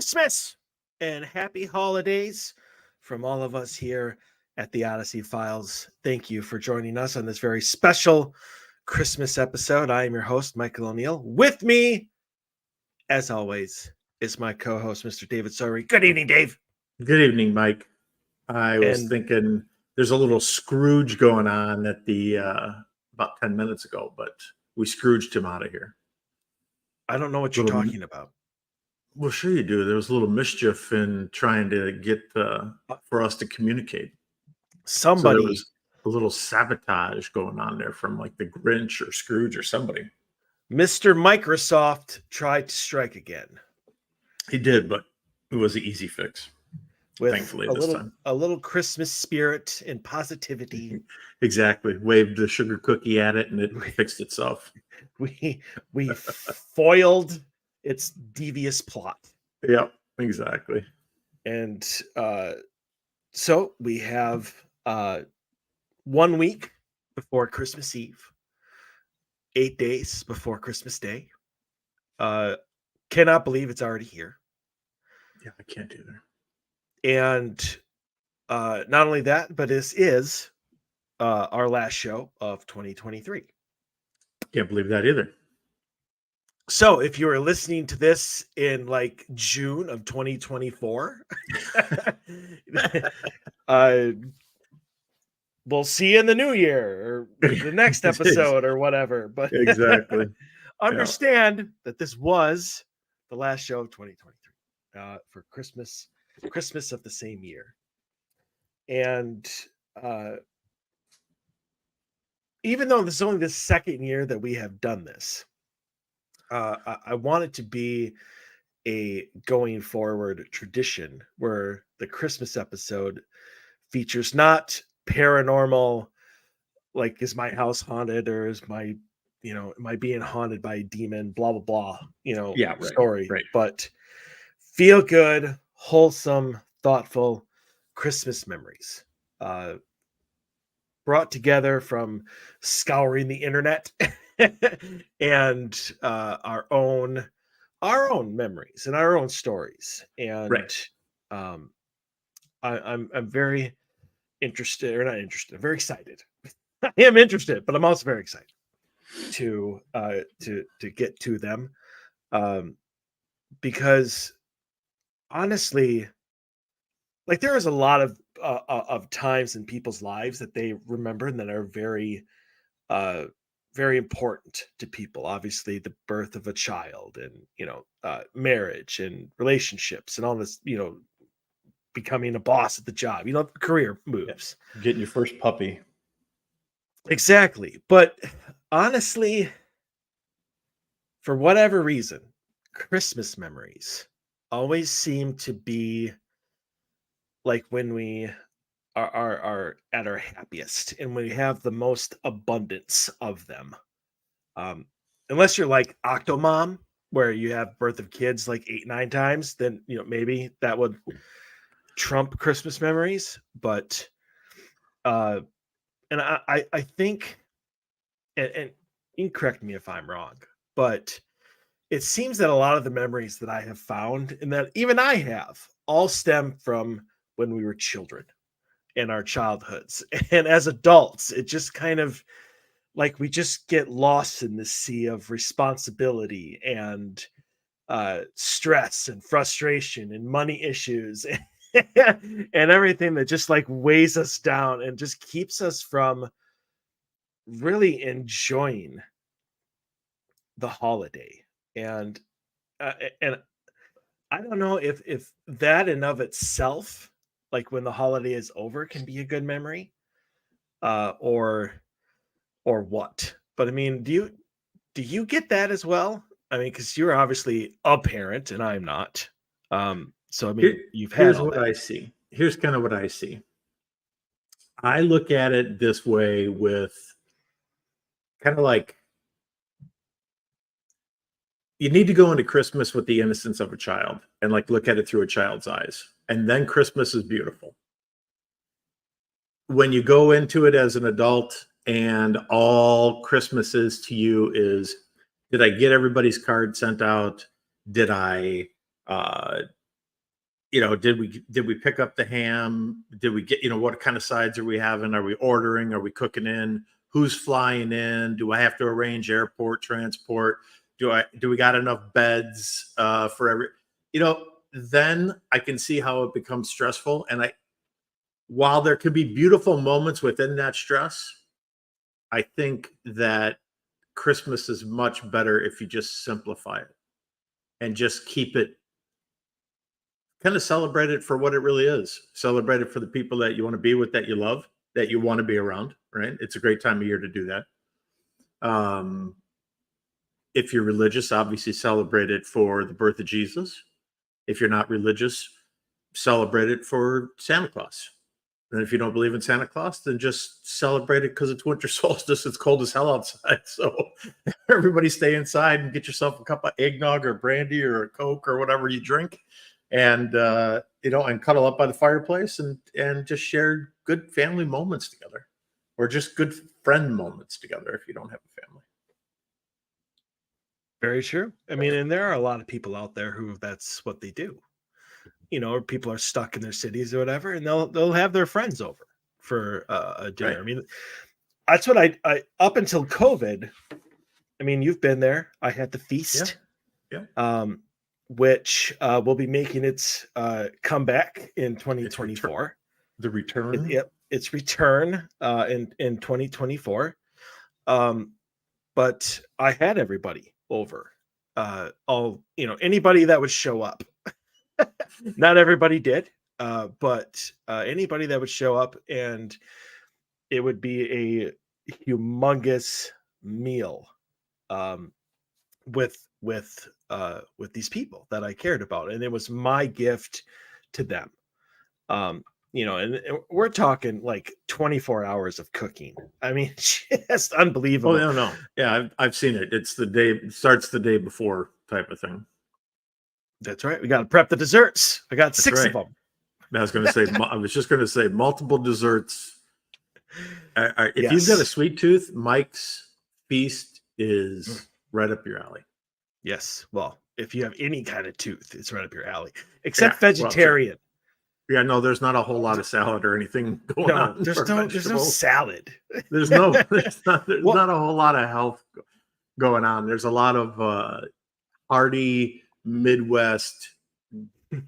Christmas and happy holidays from all of us here at the Odyssey Files. Thank you for joining us on this very special Christmas episode. I am your host, Michael O'Neill. With me, as always, is my co-host, Mr. David Sorry. Good evening, Dave. Good evening, Mike. I was thinking there's a little Scrooge going on at the about 10 minutes ago, but we Scrooged him out of here. I don't know what you're talking about. Well, sure you do. There was a little mischief in trying to get for us to communicate. Somebody, so there was a little sabotage going on there from like the Grinch or Scrooge or somebody. Mr. Microsoft tried to strike again. He did, but it was an easy fix. With thankfully, a little Christmas spirit and positivity. Exactly. Waved the sugar cookie at it and it fixed itself. We foiled its devious plot. Yep, exactly. And so we have 1 week before Christmas Eve, 8 days before Christmas Day. Cannot believe it's already here. Yeah, I can't either. And not only that, but this is our last show of 2023. Can't believe that either. So if you were listening to this in like June of 2024, we'll see you in the new year or the next episode or whatever. But exactly. Understand that this was the last show of 2023 for Christmas of the same year. And even though this is only the second year that we have done this, I want it to be a going forward tradition where the Christmas episode features not paranormal, like is my house haunted or is my, am I being haunted by a demon, blah, blah, blah, story, right. But feel good, wholesome, thoughtful Christmas memories brought together from scouring the internet and our own memories and our own stories. And I'm very interested, or not interested. I'm very excited. I am interested, but I'm also very excited to get to them because honestly, like there is a lot of times in people's lives that they remember and that are very very important to people. Obviously, the birth of a child and marriage and relationships and all this, becoming a boss at the job, career moves, getting your first puppy. Exactly. But honestly, for whatever reason, Christmas memories always seem to be like when we are at our happiest and we have the most abundance of them. Unless you're like Octomom, where you have birth of kids like 8-9 times, then maybe that would trump Christmas memories. But and I think, and you can correct me if I'm wrong, but it seems that a lot of the memories that I have found and that even I have all stem from when we were children in our childhoods. And as adults, it just kind of like we just get lost in the sea of responsibility and stress and frustration and money issues and everything that just like weighs us down and just keeps us from really enjoying the holiday. And I don't know if that in of itself, like when the holiday is over, can be a good memory or what. But I mean, do you get that as well? I mean, because you're obviously a parent and I'm not. So I mean, here's what I see. Here's kind of what I see. I look at it this way with kind of like you need to go into Christmas with the innocence of a child and like look at it through a child's eyes. And then Christmas is beautiful. When you go into it as an adult and all Christmas is to you is, did I get everybody's card sent out? Did I did we pick up the ham? Did we get, what kind of sides are we having? Are we ordering? Are we cooking in? Who's flying in? Do I have to arrange airport transport? Do we got enough beds for every, then I can see how it becomes stressful. And while there could be beautiful moments within that stress, I think that Christmas is much better if you just simplify it and just keep it, kind of celebrate it for what it really is. Celebrate it for the people that you want to be with, that you love, that you want to be around, right? It's a great time of year to do that. If you're religious, obviously celebrate it for the birth of Jesus. If you're not religious, celebrate it for Santa Claus. And if you don't believe in Santa Claus, then just celebrate it because it's winter solstice. It's cold as hell outside. So everybody stay inside and get yourself a cup of eggnog or brandy or a Coke or whatever you drink. And, and cuddle up by the fireplace and just share good family moments together, or just good friend moments together if you don't have a family. Very true. I mean, and there are a lot of people out there who that's what they do. Or people are stuck in their cities or whatever, and they'll have their friends over for a dinner. Right. I mean, that's what I up until COVID. I mean, you've been there. I had the feast, which will be making its comeback in 2024. The return. Its return in 2024. But I had everybody over. Anybody that would show up. Not everybody did, but anybody that would show up, and it would be a humongous meal with these people that I cared about, and it was my gift to them. And we're talking like 24 hours of cooking. I mean, just unbelievable. Oh no, yeah, I've seen it. It's it starts the day before type of thing. That's right. We got to prep the desserts. I got 6 of them. I was just going to say multiple desserts. If you've got a sweet tooth, Mike's feast is right up your alley. Yes. Well, if you have any kind of tooth, it's right up your alley, except vegetarian. No, there's not a whole lot of salad or anything going on. There's no salad. There's not a whole lot of health going on. There's a lot of hearty Midwest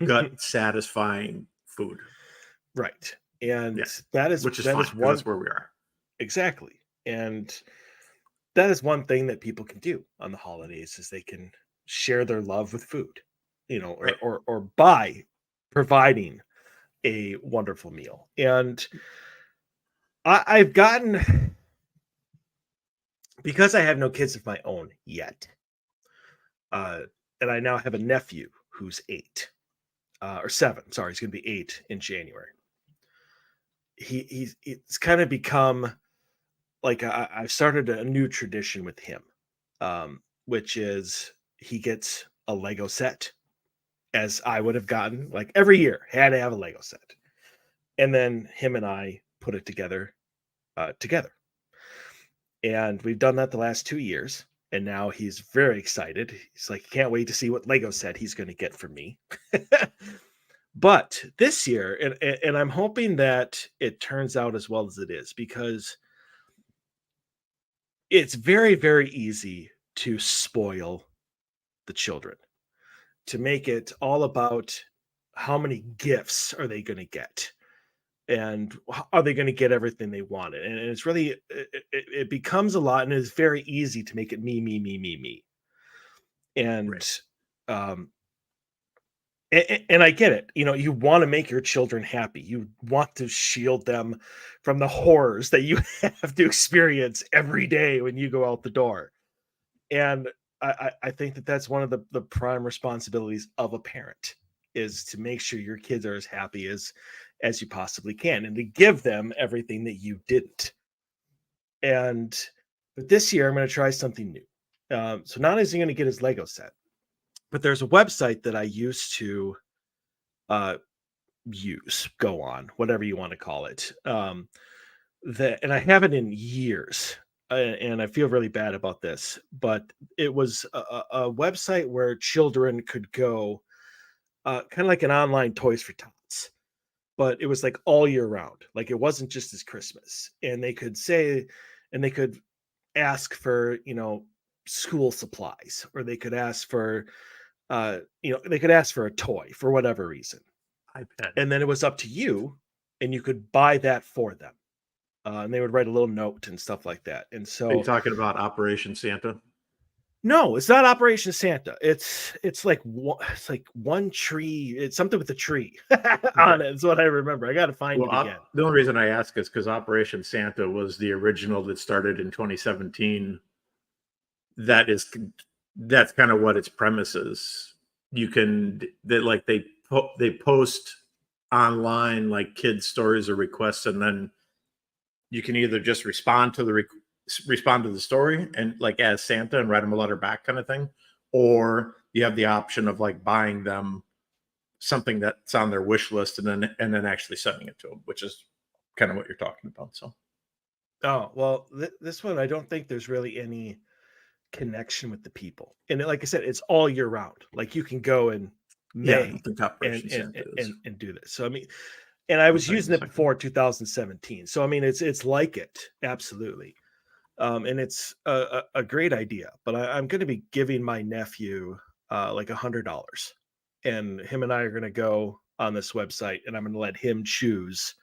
gut satisfying food, right? And that is fine. That's where we are. Exactly. And that is one thing that people can do on the holidays, is they can share their love with food, or by providing a wonderful meal. And I've gotten, because I have no kids of my own yet, and I now have a nephew who's 8 or 7. Sorry, he's going to be 8 in January. It's kind of become like I've started a new tradition with him, which is he gets a Lego set, as I would have gotten like every year, had to have a Lego set, and then him and I put it together. And we've done that the last 2 years. And now he's very excited. He's like, can't wait to see what Lego set he's going to get from me. But this year, and I'm hoping that it turns out as well as it is, because it's very, very easy to spoil the children, to make it all about how many gifts are they going to get, and are they going to get everything they wanted. And it's really, it becomes a lot, and it's very easy to make it me. And right. And I get it. You want to make your children happy. You want to shield them from the horrors that you have to experience every day when you go out the door. And I think that that's one of the prime responsibilities of a parent, is to make sure your kids are as happy as you possibly can, and to give them everything that you didn't. But this year I'm going to try something new. So not only is he going to get his Lego set, but there's a website that I used to go on, whatever you want to call it. And I haven't in years, and I feel really bad about this, but it was a website where children could go kind of like an online Toys for Tots, but it was like all year round. Like it wasn't just as Christmas, and they could ask for school supplies, or they could ask for they could ask for a toy for whatever reason, iPad. and then it was up to you, and you could buy that for them. And they would write a little note and stuff like that. And Are you so, talking about Operation Santa? no, it's not Operation Santa. It's like one tree. It's something with a tree Okay. on it. Is what I remember. I got to find Well, it again. the only reason I ask is because Operation Santa was the original that started in 2017. That is, that's kind of what its premise is. You can that like they post online like kids stories or requests, and then you can either just respond to the story and like as Santa and write them a letter back kind of thing, or you have the option of like buying them something that's on their wish list and then actually sending it to them, which is kind of what you're talking about. So Oh well, this one I don't think there's really any connection with the people, and like I said, it's all year round. Like you can go in yeah, I May don't think and Operation Santa is. and do this. So I mean, and I I'll was tell you in using a it second. before 2017. So I mean, it's like it absolutely. And it's a great idea. But I'm going to be giving my nephew like $100, and him and I are going to go on this website, and I'm going to let him choose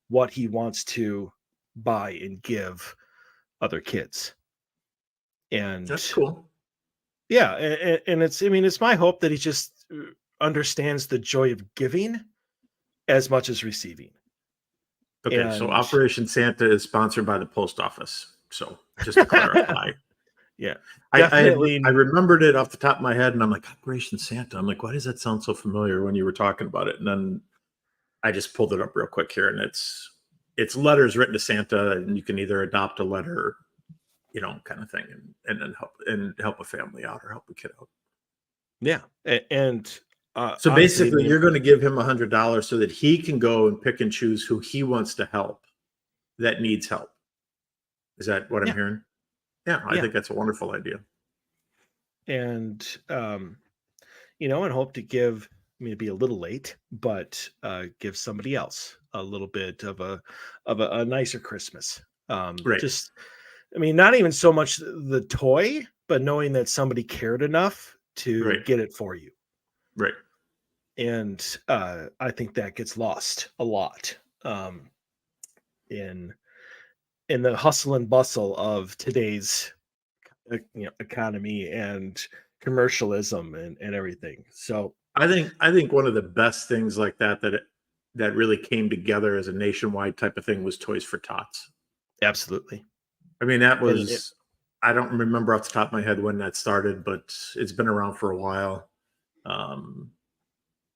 what he wants to buy and give other kids. And That's cool. yeah, and it's I mean it's my hope that he just understands the joy of giving as much as receiving. Okay, so And Operation Santa is sponsored by the post office. So just to clarify, yeah, I definitely. remembered it off the top of my head, and I'm like Operation Santa. I'm like, why does that sound so familiar when you were talking about it? And then I just pulled it up real quick here, and it's letters written to Santa, and you can either adopt a letter, kind of thing, and then help a family out or help a kid out. Yeah, and So honestly, I basically, mean, you're going to give him $100 so that he can go and pick and choose who he wants to help that needs help. Is that what I'm yeah, hearing? Yeah, I yeah, think that's a wonderful idea. and and hope to give. I mean, it'd be a little late, but give somebody else a little bit of a nicer Christmas. Right, Just, I mean, not even so much the toy, but knowing that somebody cared enough to right, get it for you. right. And I think that gets lost a lot um, in the hustle and bustle of today's economy and commercialism and everything. So I think one of the best things like that really came together as a nationwide type of thing was Toys for Tots. absolutely, I mean, that and it, was I don't remember off the top of my head when that started, but it's been around for a while. Um,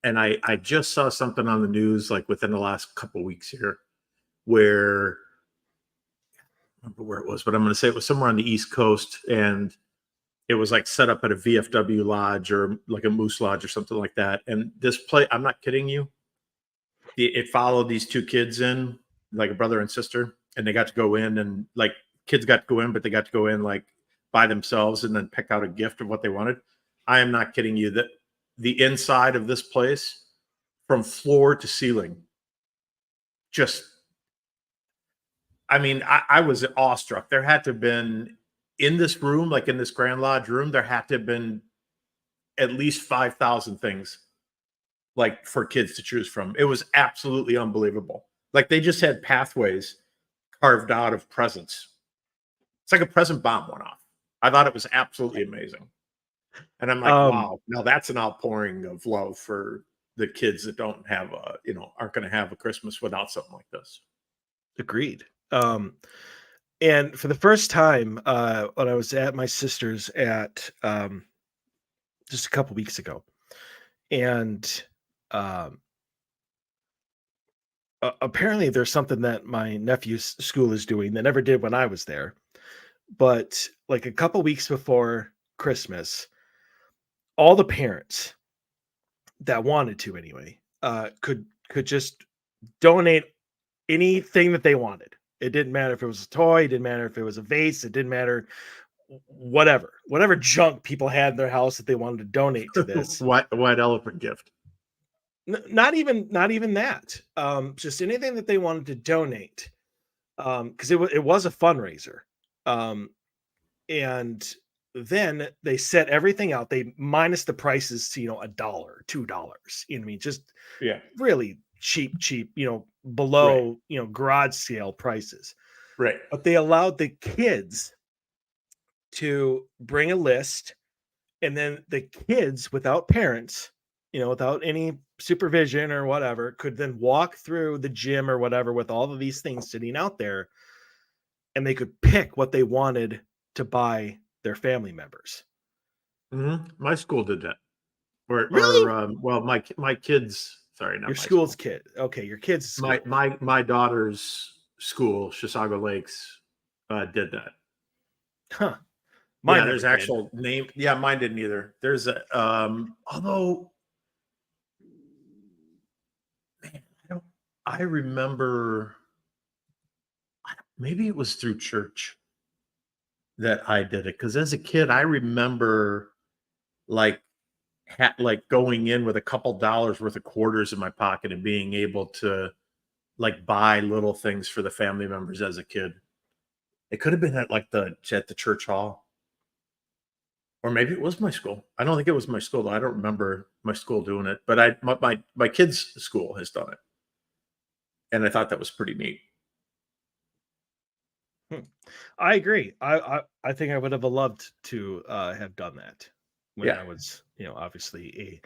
and I just saw something on the news like within the last couple weeks here where I don't remember where it was, but I'm going to say it was somewhere on the East Coast, and it was like set up at a VFW lodge or like a Moose Lodge or something like that. And this play, I'm not kidding you, it followed these two kids in, like a brother and sister, and they got to go in and like kids got to go in, but they got to go in like by themselves and then pick out a gift of what they wanted. I am not kidding you that the inside of this place, from floor to ceiling, just I mean, I was awestruck. There had to have been in this room, like in this Grand Lodge room, there had to have been at least 5,000 things like for kids to choose from. It was absolutely unbelievable. Like they just had pathways carved out of presents. It's like a present bomb went off. I thought it was absolutely amazing. And I'm like, um, wow, now that's an outpouring of love for the kids that don't have aren't going to have a Christmas without something like this. agreed. And for the first time, when I was at my sister's at just a couple weeks ago, and um, apparently there's something that my nephew's school is doing that never did when I was there. But like a couple weeks before Christmas, all the parents that wanted to anyway could just donate anything that they wanted. It didn't matter if it was a toy, it didn't matter if it was a vase, it didn't matter whatever junk people had in their house that they wanted to donate to this. White elephant gift. Not even that. Just anything that they wanted to donate. Because it was a fundraiser. Um, and then they set everything out. They minus the prices to, $1, $2. You know what I mean? Just Yeah. really cheap, Right. below, garage sale prices. Right. But they allowed the kids to bring a list, and then the kids without parents, without any supervision or whatever, could then walk through the gym or whatever with all of these things sitting out there, and they could pick what they wanted to buy their family members. My school did that. Or Really? well, my kids. Sorry, Your not my school's school. kid. Okay, your kid's My school. my my daughter's school, Chisago Lakes, did that. Huh. Mine Yeah, there's never did. actual name. Yeah, mine didn't either. There's a although man, I remember maybe it was through church that I did it because as a kid I remember like like going in with a couple dollars worth of quarters in my pocket and being able to like buy little things for the family members as a kid. It could have been at like the church hall, or maybe it was my school. I don't think it was my school though. I don't remember my school doing it, but my kids' school has done it, and I thought that was pretty neat. Hmm. I agree. I think I would have loved to have done that when Yeah, I was, obviously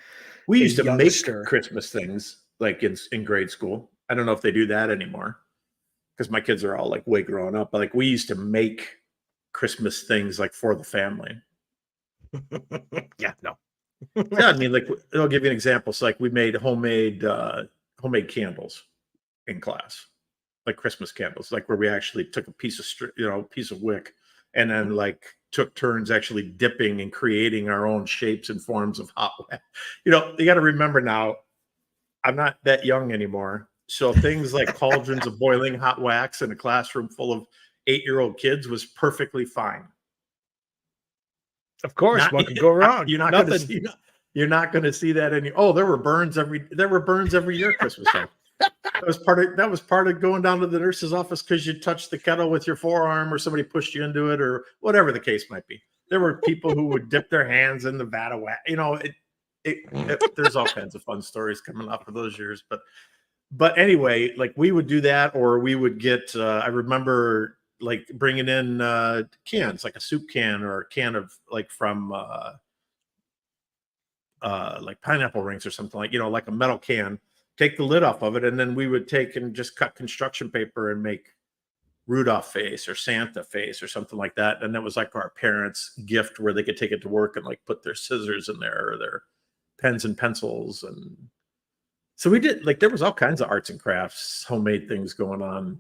we a used to make youngster. Christmas things like in grade school. I don't know if they do that anymore because my kids are all like way grown up. But like we used to make Christmas things like for the family. Yeah, no. Yeah, I mean, like I'll give you an example. So, like, we made homemade candles in class, like Christmas candles, like where we actually took a piece of piece of wick, and then like took turns actually dipping and creating our own shapes and forms of hot wax. You got to remember now, I'm not that young anymore, so things like cauldrons of boiling hot wax in a classroom full of 8-year-old kids was perfectly fine. Of course, Not what could go wrong? you're not going to Nothing. see that any. Oh, there were burns every year Christmas time. That was part of going down to the nurse's office because you touched the kettle with your forearm or somebody pushed you into it or whatever the case might be. There were people who would dip their hands in the vat of wax. There's all kinds of fun stories coming off of those years. But anyway, like we would do that, or we would get. I remember like bringing in cans, like a soup can or a can of like from like pineapple rings or something like a metal can. Take the lid off of it, and then we would take and just cut construction paper and make Rudolph face or Santa face or something like that. And that was like our parents' gift where they could take it to work and like put their scissors in there or their pens and pencils. And so we did like there was all kinds of arts and crafts, homemade things going on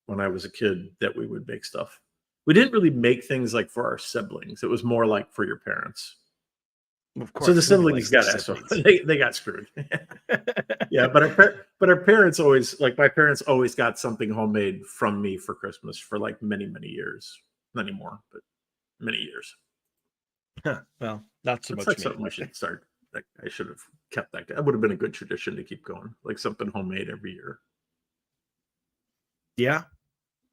when I was a kid that we would make stuff. We didn't really make things like for our siblings. It was more like for your parents. Of So the course, nobody siblings likes their got it. So siblings. they got screwed. Yeah, but our parents always like my parents always got something homemade from me for Christmas for like many years. Not anymore, but many years. Huh, well, not so That's much like me. something I should start. Like I should have kept that. That would have been a good tradition to keep going. Like something homemade every year. Yeah,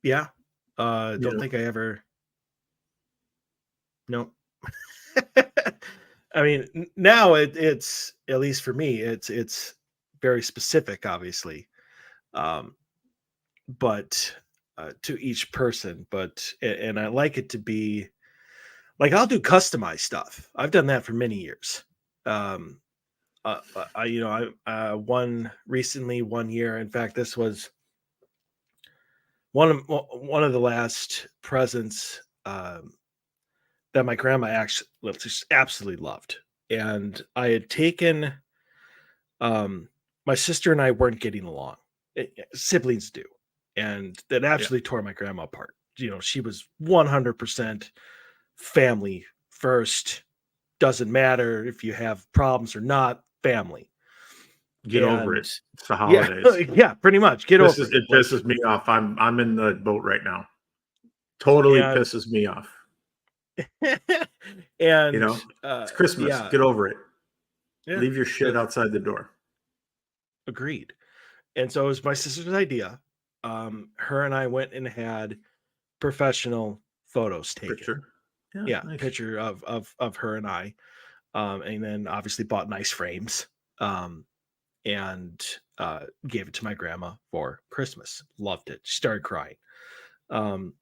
yeah. You Don't know, think I ever. No. I mean, now it's at least for me, it's very specific, obviously, um, but to each person. And I like it to be like I'll do customized stuff. I've done that for many years. Um, I won recently 1 year. In fact, this was one of the last presents that my grandma actually just absolutely loved. And I had taken my sister and I weren't getting along. Siblings do. And that yeah. absolutely tore my grandma apart. She was 100% family first. Doesn't matter if you have problems or not, family. Get over And it. It's the yeah, holidays. yeah, pretty much. Get over it. It Like, pisses me off. I'm in the boat right now. Totally and pisses me off. and It's Christmas. yeah, Get over it. yeah. Leave your shit outside the door. agreed. And so it was my sister's idea. Her and I went and had professional photos taken. Picture. Yeah, Yeah, nice. picture of her and I, and then obviously bought nice frames, um, and gave it to my grandma for Christmas. Loved it. She started crying. Um,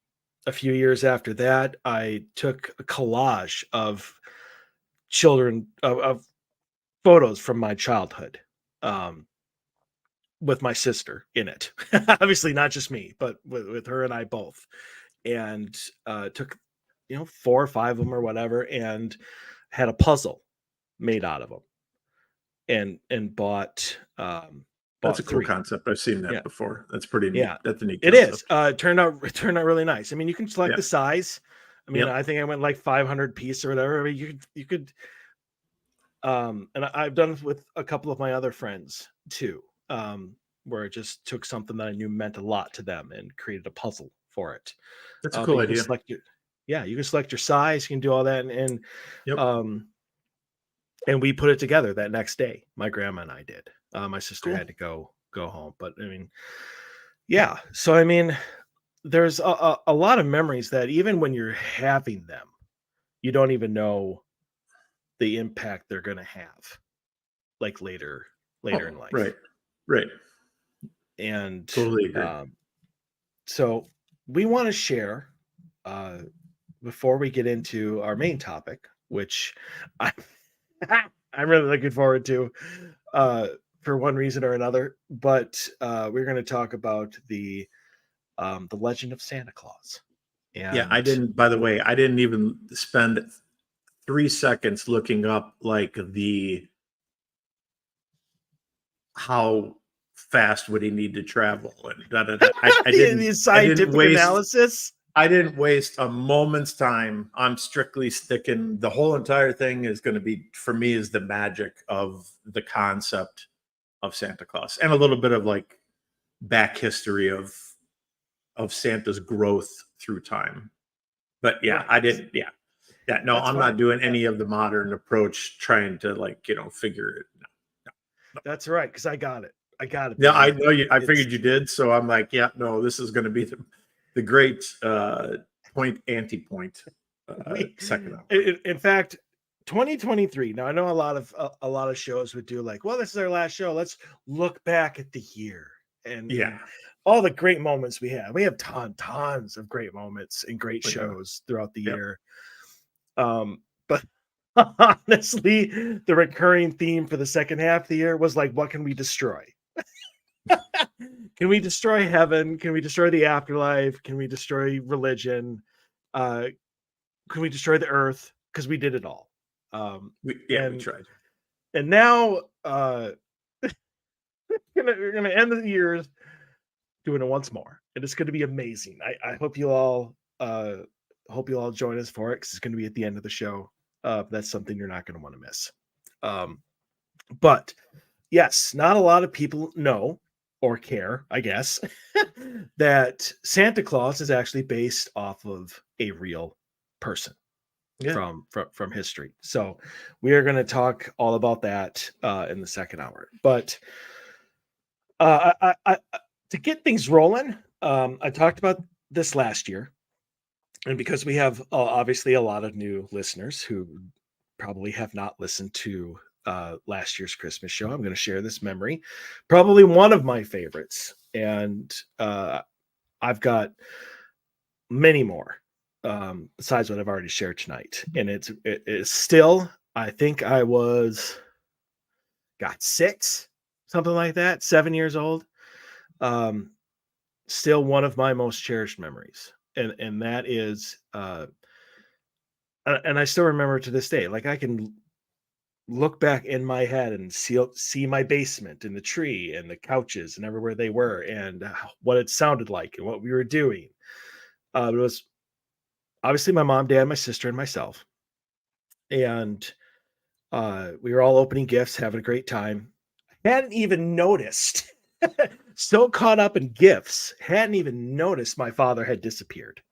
a few years after that, I took a collage of children of photos from my childhood. Um, with my sister in it. Obviously, not just me, but with her and I both. And took, 4 or 5 of them or whatever, and had a puzzle made out of them, and That's bought a cool three. concept. I've seen Yeah, that before. That's pretty neat. yeah, That's a neat it is. concept. It turned out really nice. I mean, you can select Yeah. the size. I mean, Yep. I think I went like 500 piece or whatever. I mean, you could and I've done it with a couple of my other friends too, where it just took something that I knew meant a lot to them and created a puzzle for it. That's a But cool you can idea. select you can select your size, you can do all that, Yep. um, and we put it together that next day. My grandma and I did. My sister Cool. had to go home, but I mean, yeah. So I mean, there's a lot of memories that even when you're having them, you don't even know the impact they're going to have, like later in Oh, life. right. Right. And Totally agree. so we want to share, uh, before we get into our main topic, which I, I'm really looking forward to, uh, for one reason or another. But we're going to talk about the legend of Santa Claus. Yeah, I And didn't, by the way, I didn't even spend 3 seconds looking up like the how fast would he need to travel and da da da. the I didn't scientific waste analysis. I didn't waste a moment's time. I'm strictly sticking. The whole entire thing is going to be for me is the magic of the concept of Santa Claus and a little bit of like back history of Santa's growth through time. But yeah, I Right. didn't. Yeah, yeah. No, That's I'm not fine. doing any of the modern approach, trying to like figure it. No, no. That's right. Because I got it. I got it, Yeah, I baby. know you. I It's figured you did. So I'm like, yeah, no, this is going to be the great point anti point we second hour. in fact, 2023. Now I know a lot of shows would do like, well, this is our last show, let's look back at the year Yeah, and all the great moments we have. We have tons of great moments and great we do. shows throughout the Yep. year. But honestly, the recurring theme for the second half of the year was like, what can we destroy? Can we destroy heaven? Can we destroy the afterlife? Can we destroy religion? uh can we destroy the earth? Because we did it all. We And tried. now we're gonna end the years doing it once more, and it's gonna be amazing. I hope you all join us for it, because it's gonna be at the end of the show. That's something you're not gonna want to miss. Um, but yes, not a lot of people know or care, I guess, that Santa Claus is actually based off of a real person Yeah. from history. So we are going to talk all about that in the second hour. But to get things rolling, I talked about this last year, and because we have obviously a lot of new listeners who probably have not listened to last year's Christmas show, I'm going to share this memory, probably one of my favorites, and I've got many more besides what I've already shared tonight. And it is still, I think I was got 6, something like that, 7 years old. Um, Still one of my most cherished memories. And that is and I still remember to this day. Like I can look back in my head and see my basement and the tree and the couches and everywhere they were, and what it sounded like and what we were doing. It was obviously my mom, dad, my sister, and myself. And we were all opening gifts, having a great time. Hadn't even noticed, so caught up in gifts, hadn't even noticed my father had disappeared.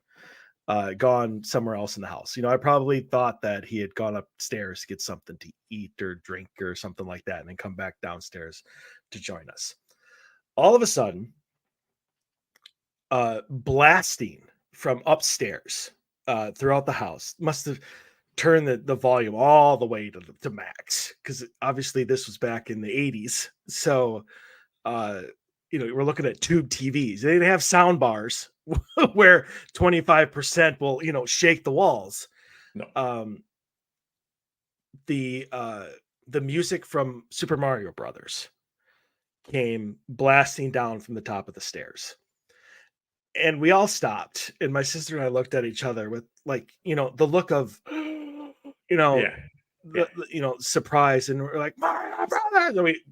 gone somewhere else in the house. I probably thought that he had gone upstairs to get something to eat or drink or something like that, and then come back downstairs to join us. All of a sudden, blasting from upstairs throughout the house, must have turned the volume all the way to max, because obviously this was back in the 80s. So we're looking at tube TVs. They didn't have sound bars where 25% will shake the walls. No. The music from Super Mario Brothers came blasting down from the top of the stairs, and we all stopped, and my sister and I looked at each other with the look of Yeah. surprise, and we're like, Mario Brothers, and we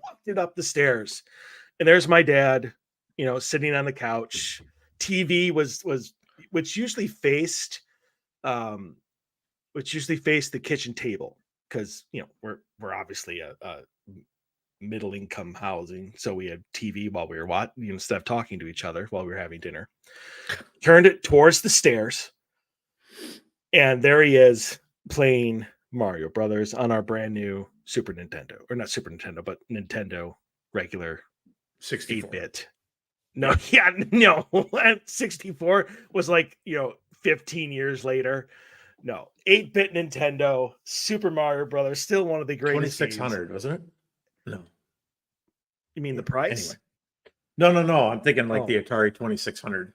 walked it up the stairs, and there's my dad sitting on the couch. TV was which usually faced the kitchen table, because we're obviously a middle income housing, so we had TV while we were watching, instead of talking to each other while we were having dinner. Turned it towards the stairs, and there he is playing Mario Brothers on our brand new Super Nintendo, or not Super Nintendo, but Nintendo regular 64 8-bit. No, yeah, no. 64 was 15 years later. No, 8-bit Nintendo, Super Mario Brothers, still one of the greatest 2600 games. wasn't it? No. You mean the price? Anyway. No. I'm thinking the Atari 2600.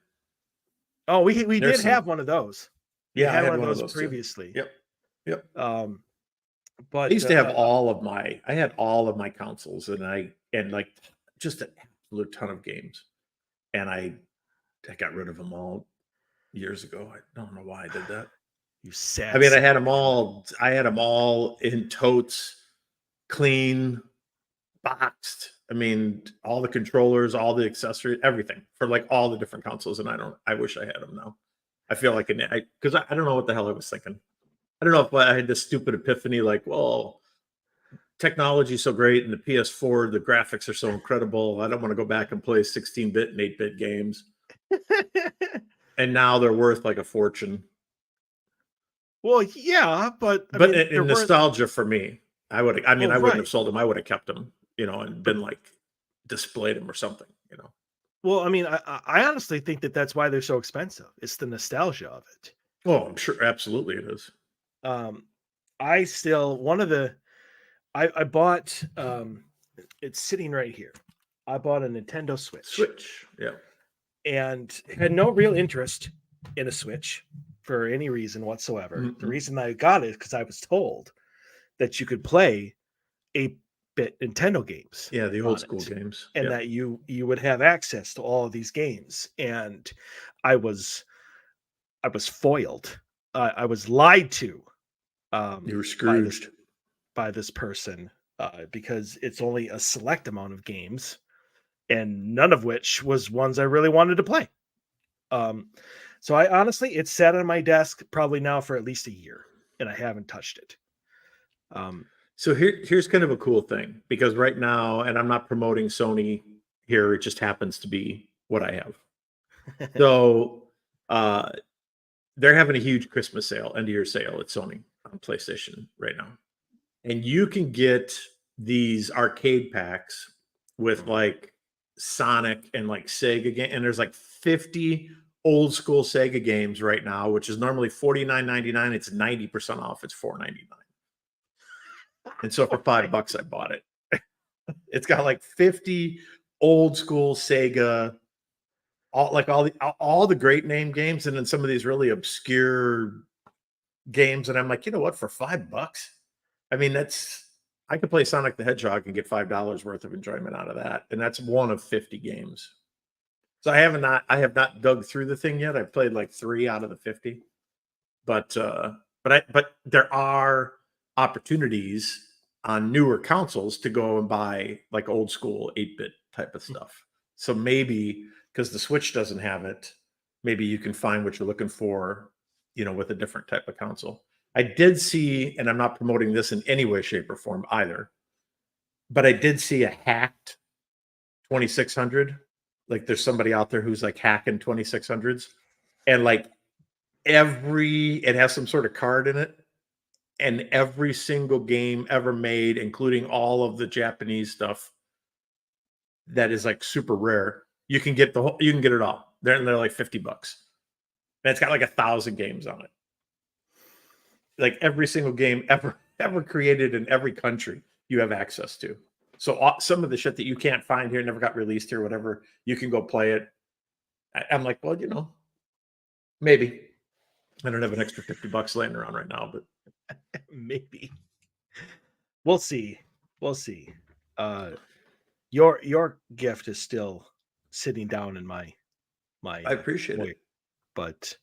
Oh, we did have one of those. Yeah, I had one of those previously. Too. Yep. But I used to have all of my consoles, and just an absolute ton of games, and I got rid of them all years ago. I don't know why I did that. You sad. I mean, I had them all in totes, clean, boxed. I mean, all the controllers, all the accessories, everything for all the different consoles. And I wish I had them now. I feel like because I don't know what the hell I was thinking. I don't know if I had this stupid epiphany, well, technology is so great, and the PS4, the graphics are so incredible. I don't want to go back and play 16-bit and 8-bit games. And now they're worth a fortune. Well, yeah, but in nostalgia for me, I wouldn't have sold them. I would have kept them, and been displayed them or something, Well, I mean, I honestly think that's why they're so expensive. It's the nostalgia of it. Oh, I'm sure. Absolutely it is. I still, I bought, it's sitting right here. I bought a Nintendo Switch. Yeah. And had no real interest in a Switch for any reason whatsoever. Mm-hmm. The reason I got it is because I was told that you could play 8-bit Nintendo games. Yeah, the old school games. And that you would have access to all of these games. And I was foiled. I was lied to. You were Scrooged by this person, because it's only a select amount of games, and none of which was ones I really wanted to play. So I honestly, it's sat on my desk probably now for at least a year, and I haven't touched it. So here's kind of a cool thing, because right now, and I'm not promoting Sony here, it just happens to be what I have. So they're having a huge Christmas sale, end of year sale at Sony on PlayStation right now. And you can get these arcade packs with Sonic and Sega game, and there's 50 old school Sega games right now, which is normally $49.99. It's 90% off. It's $4.99. And so for $5, I bought it. It's got 50 old school Sega, all the great name games, and then some of these really obscure games. And I'm like, you know what? For $5, I mean, I could play Sonic the Hedgehog and get $5 worth of enjoyment out of that, and that's one of 50 games. So I have not dug through the thing yet. I've played 3 out of the 50, but there are opportunities on newer consoles to go and buy old school 8-bit type of stuff. So maybe, because the Switch doesn't have it, maybe you can find what you're looking for, with a different type of console. I did see, and I'm not promoting this in any way, shape, or form either, but I did see a hacked 2600. There's somebody out there who's hacking 2600s, and it has some sort of card in it, and every single game ever made, including all of the Japanese stuff that is like super rare, you can get you can get it all. They're like $50. And it's got like 1,000 games on it. Like every single game ever created in every country, you have access to. So some of the shit that you can't find here, never got released here, whatever, you can go play it. I'm like, well, maybe. I don't have an extra $50 laying around right now, but maybe we'll see. We'll see. Your gift is still sitting down in my I appreciate foyer, it. but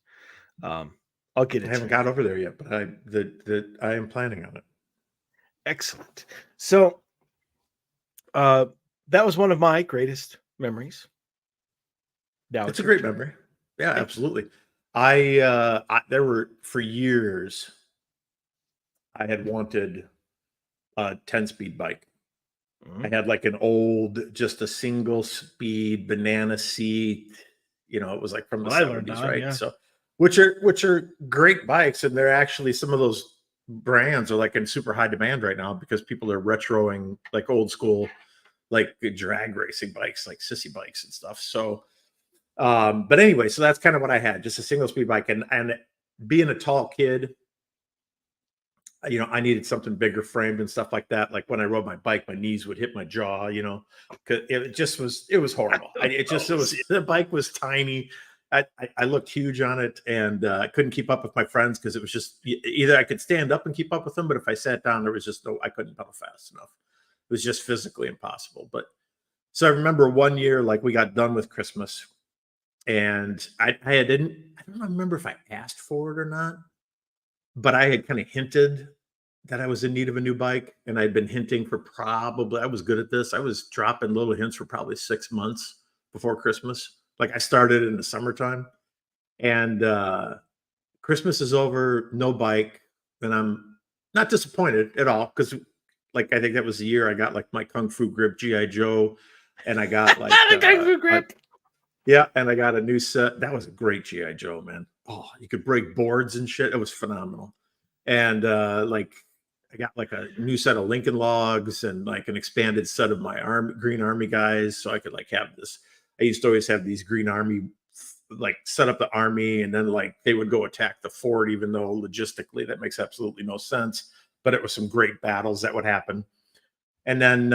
I'll get I it haven't to got you. over there yet, but I am planning on it. Excellent. So that was one of my greatest memories. Now It's it's a your great turn. memory. Yeah, Thank you. absolutely. There were for years I had wanted a 10-speed bike. I Mhm. had like an old, just a single speed banana seat. It was like from the What I learned 70s, on, right? yeah. So, which are great bikes, and they're actually some of those brands are like in super high demand right now because people are retroing like old school, like drag racing bikes, like sissy bikes and stuff. So, but anyway, so that's kind of what I had, just a single speed bike, and being a tall kid, I needed something bigger framed and stuff like that. Like when I rode my bike, my knees would hit my jaw, because it was horrible. Those, The bike was tiny. I looked huge on it, and I couldn't keep up with my friends because it was just either I could stand up and keep up with them, but if I sat down, there was just I couldn't pedal fast enough. It was just physically impossible. But so I remember one year, like we got done with Christmas, and I don't remember if I asked for it or not, but I had kind of hinted that I was in need of a new bike, and I'd been hinting for I was good at this. I was dropping little hints for probably 6 months before Christmas. Like I started in the summertime, and Christmas is over, no bike, and I'm not disappointed at all because, like, I think that was the year I got like my Kung Fu Grip GI Joe, and I got like the Kung Fu grip. yeah, and I got a new set. That was a great GI Joe, man. Oh, you could break boards and shit. It was phenomenal. And like I got like a new set of Lincoln logs and like an expanded set of my Green Army guys, so I could like have this. I used to always have these Green Army like set up the army, and then like they would go attack the fort, even though logistically that makes absolutely no sense. But it was some great battles that would happen. And then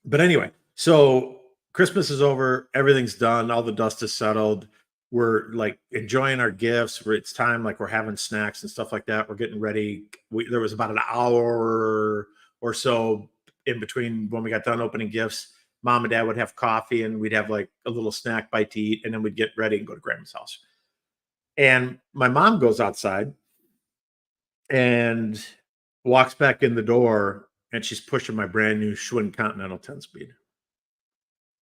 but anyway, so Christmas is over, everything's done, all the dust is settled. We're like enjoying our gifts. It's time, like we're having snacks and stuff like that. We're getting ready. There was about an hour or so in between when we got done opening gifts. Mom and dad would have coffee and we'd have like a little snack bite to eat, and then we'd get ready and go to grandma's house. And my mom goes outside and walks back in the door, and she's pushing my brand new Schwinn Continental 10 speed.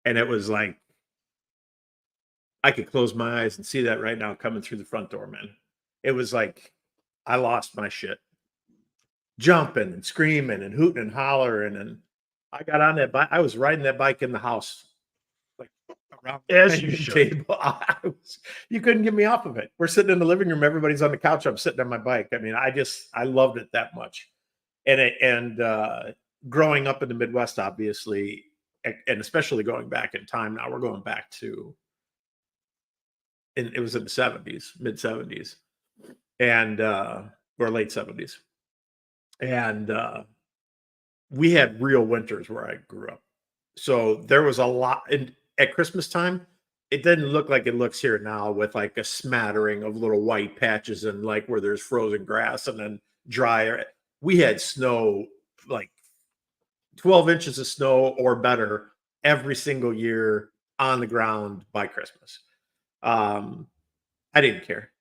And it was like, I could close my eyes and see that right now coming through the front door, man. It was like I lost my shit, jumping and screaming and hooting and hollering. And I got on that bike. I was riding that bike in the house, like around the As you dining should. table. You couldn't get me off of it. We're sitting in the living room. Everybody's on the couch. I'm sitting on my bike. I mean, I loved it that much. And growing up in the Midwest, obviously, and especially going back in time now, we're going back to, and it was in the 70s, mid 70s, and or late 70s. And we had real winters where I grew up. So there was a lot, and at Christmas time, it didn't look like it looks here now with like a smattering of little white patches and like where there's frozen grass and then drier. We had snow, like 12 inches of snow or better every single year on the ground by Christmas. Um, I didn't care.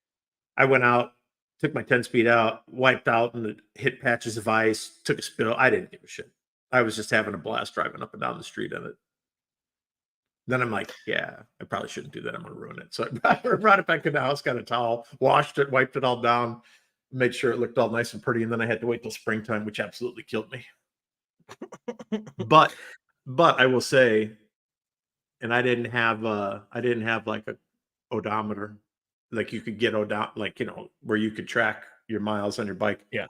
I went out, took my 10 speed out, wiped out and hit patches of ice, took a spill. I didn't give a shit. I was just having a blast driving up and down the street in it. Then I'm like, yeah, I probably shouldn't do that. I'm going to ruin it. So I brought it back in the house, got a towel, washed it, wiped it all down, made sure it looked all nice and pretty. And then I had to wait till springtime, which absolutely killed me. But, but I will say, and I didn't have like a odometer like you could get down, like, where you could track your miles on your bike. Yeah.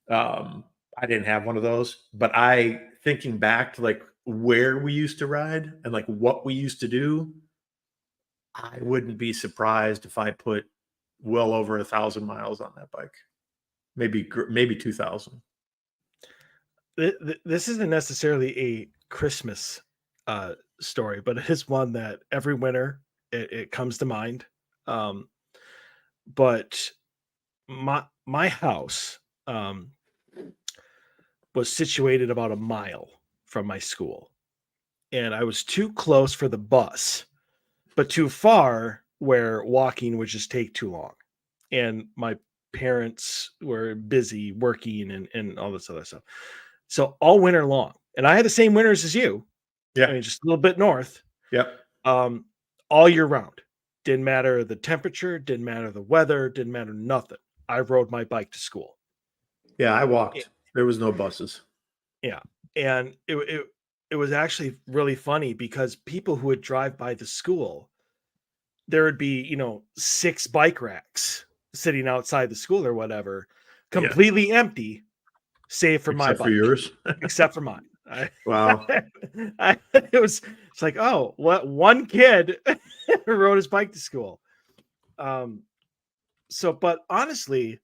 I didn't have one of those, but I thinking back to like where we used to ride and like what we used to do, I wouldn't be surprised if I put well over 1,000 miles on that bike. Maybe 2,000. This isn't necessarily a Christmas story, but it is one that every winter it comes to mind. Um, but my house was situated about a mile from my school, and I was too close for the bus, but too far where walking would just take too long. And my parents were busy working and all this other stuff. So all winter long, and I had the same winters as you. I Yeah. mean, just a little bit north, Yep. um, all year round. Didn't matter the temperature, didn't matter the weather, didn't matter nothing. I rode my bike to school. Yeah. I Y- walked. There was no buses. Yeah, and it was actually really funny because people who would drive by the school, there would be, 6 bike racks sitting outside the school or whatever, Yeah. completely empty, save for my Except for bike, yours. except for mine. Wow. It's like, oh, what one kid rode his bike to school. Um, but honestly,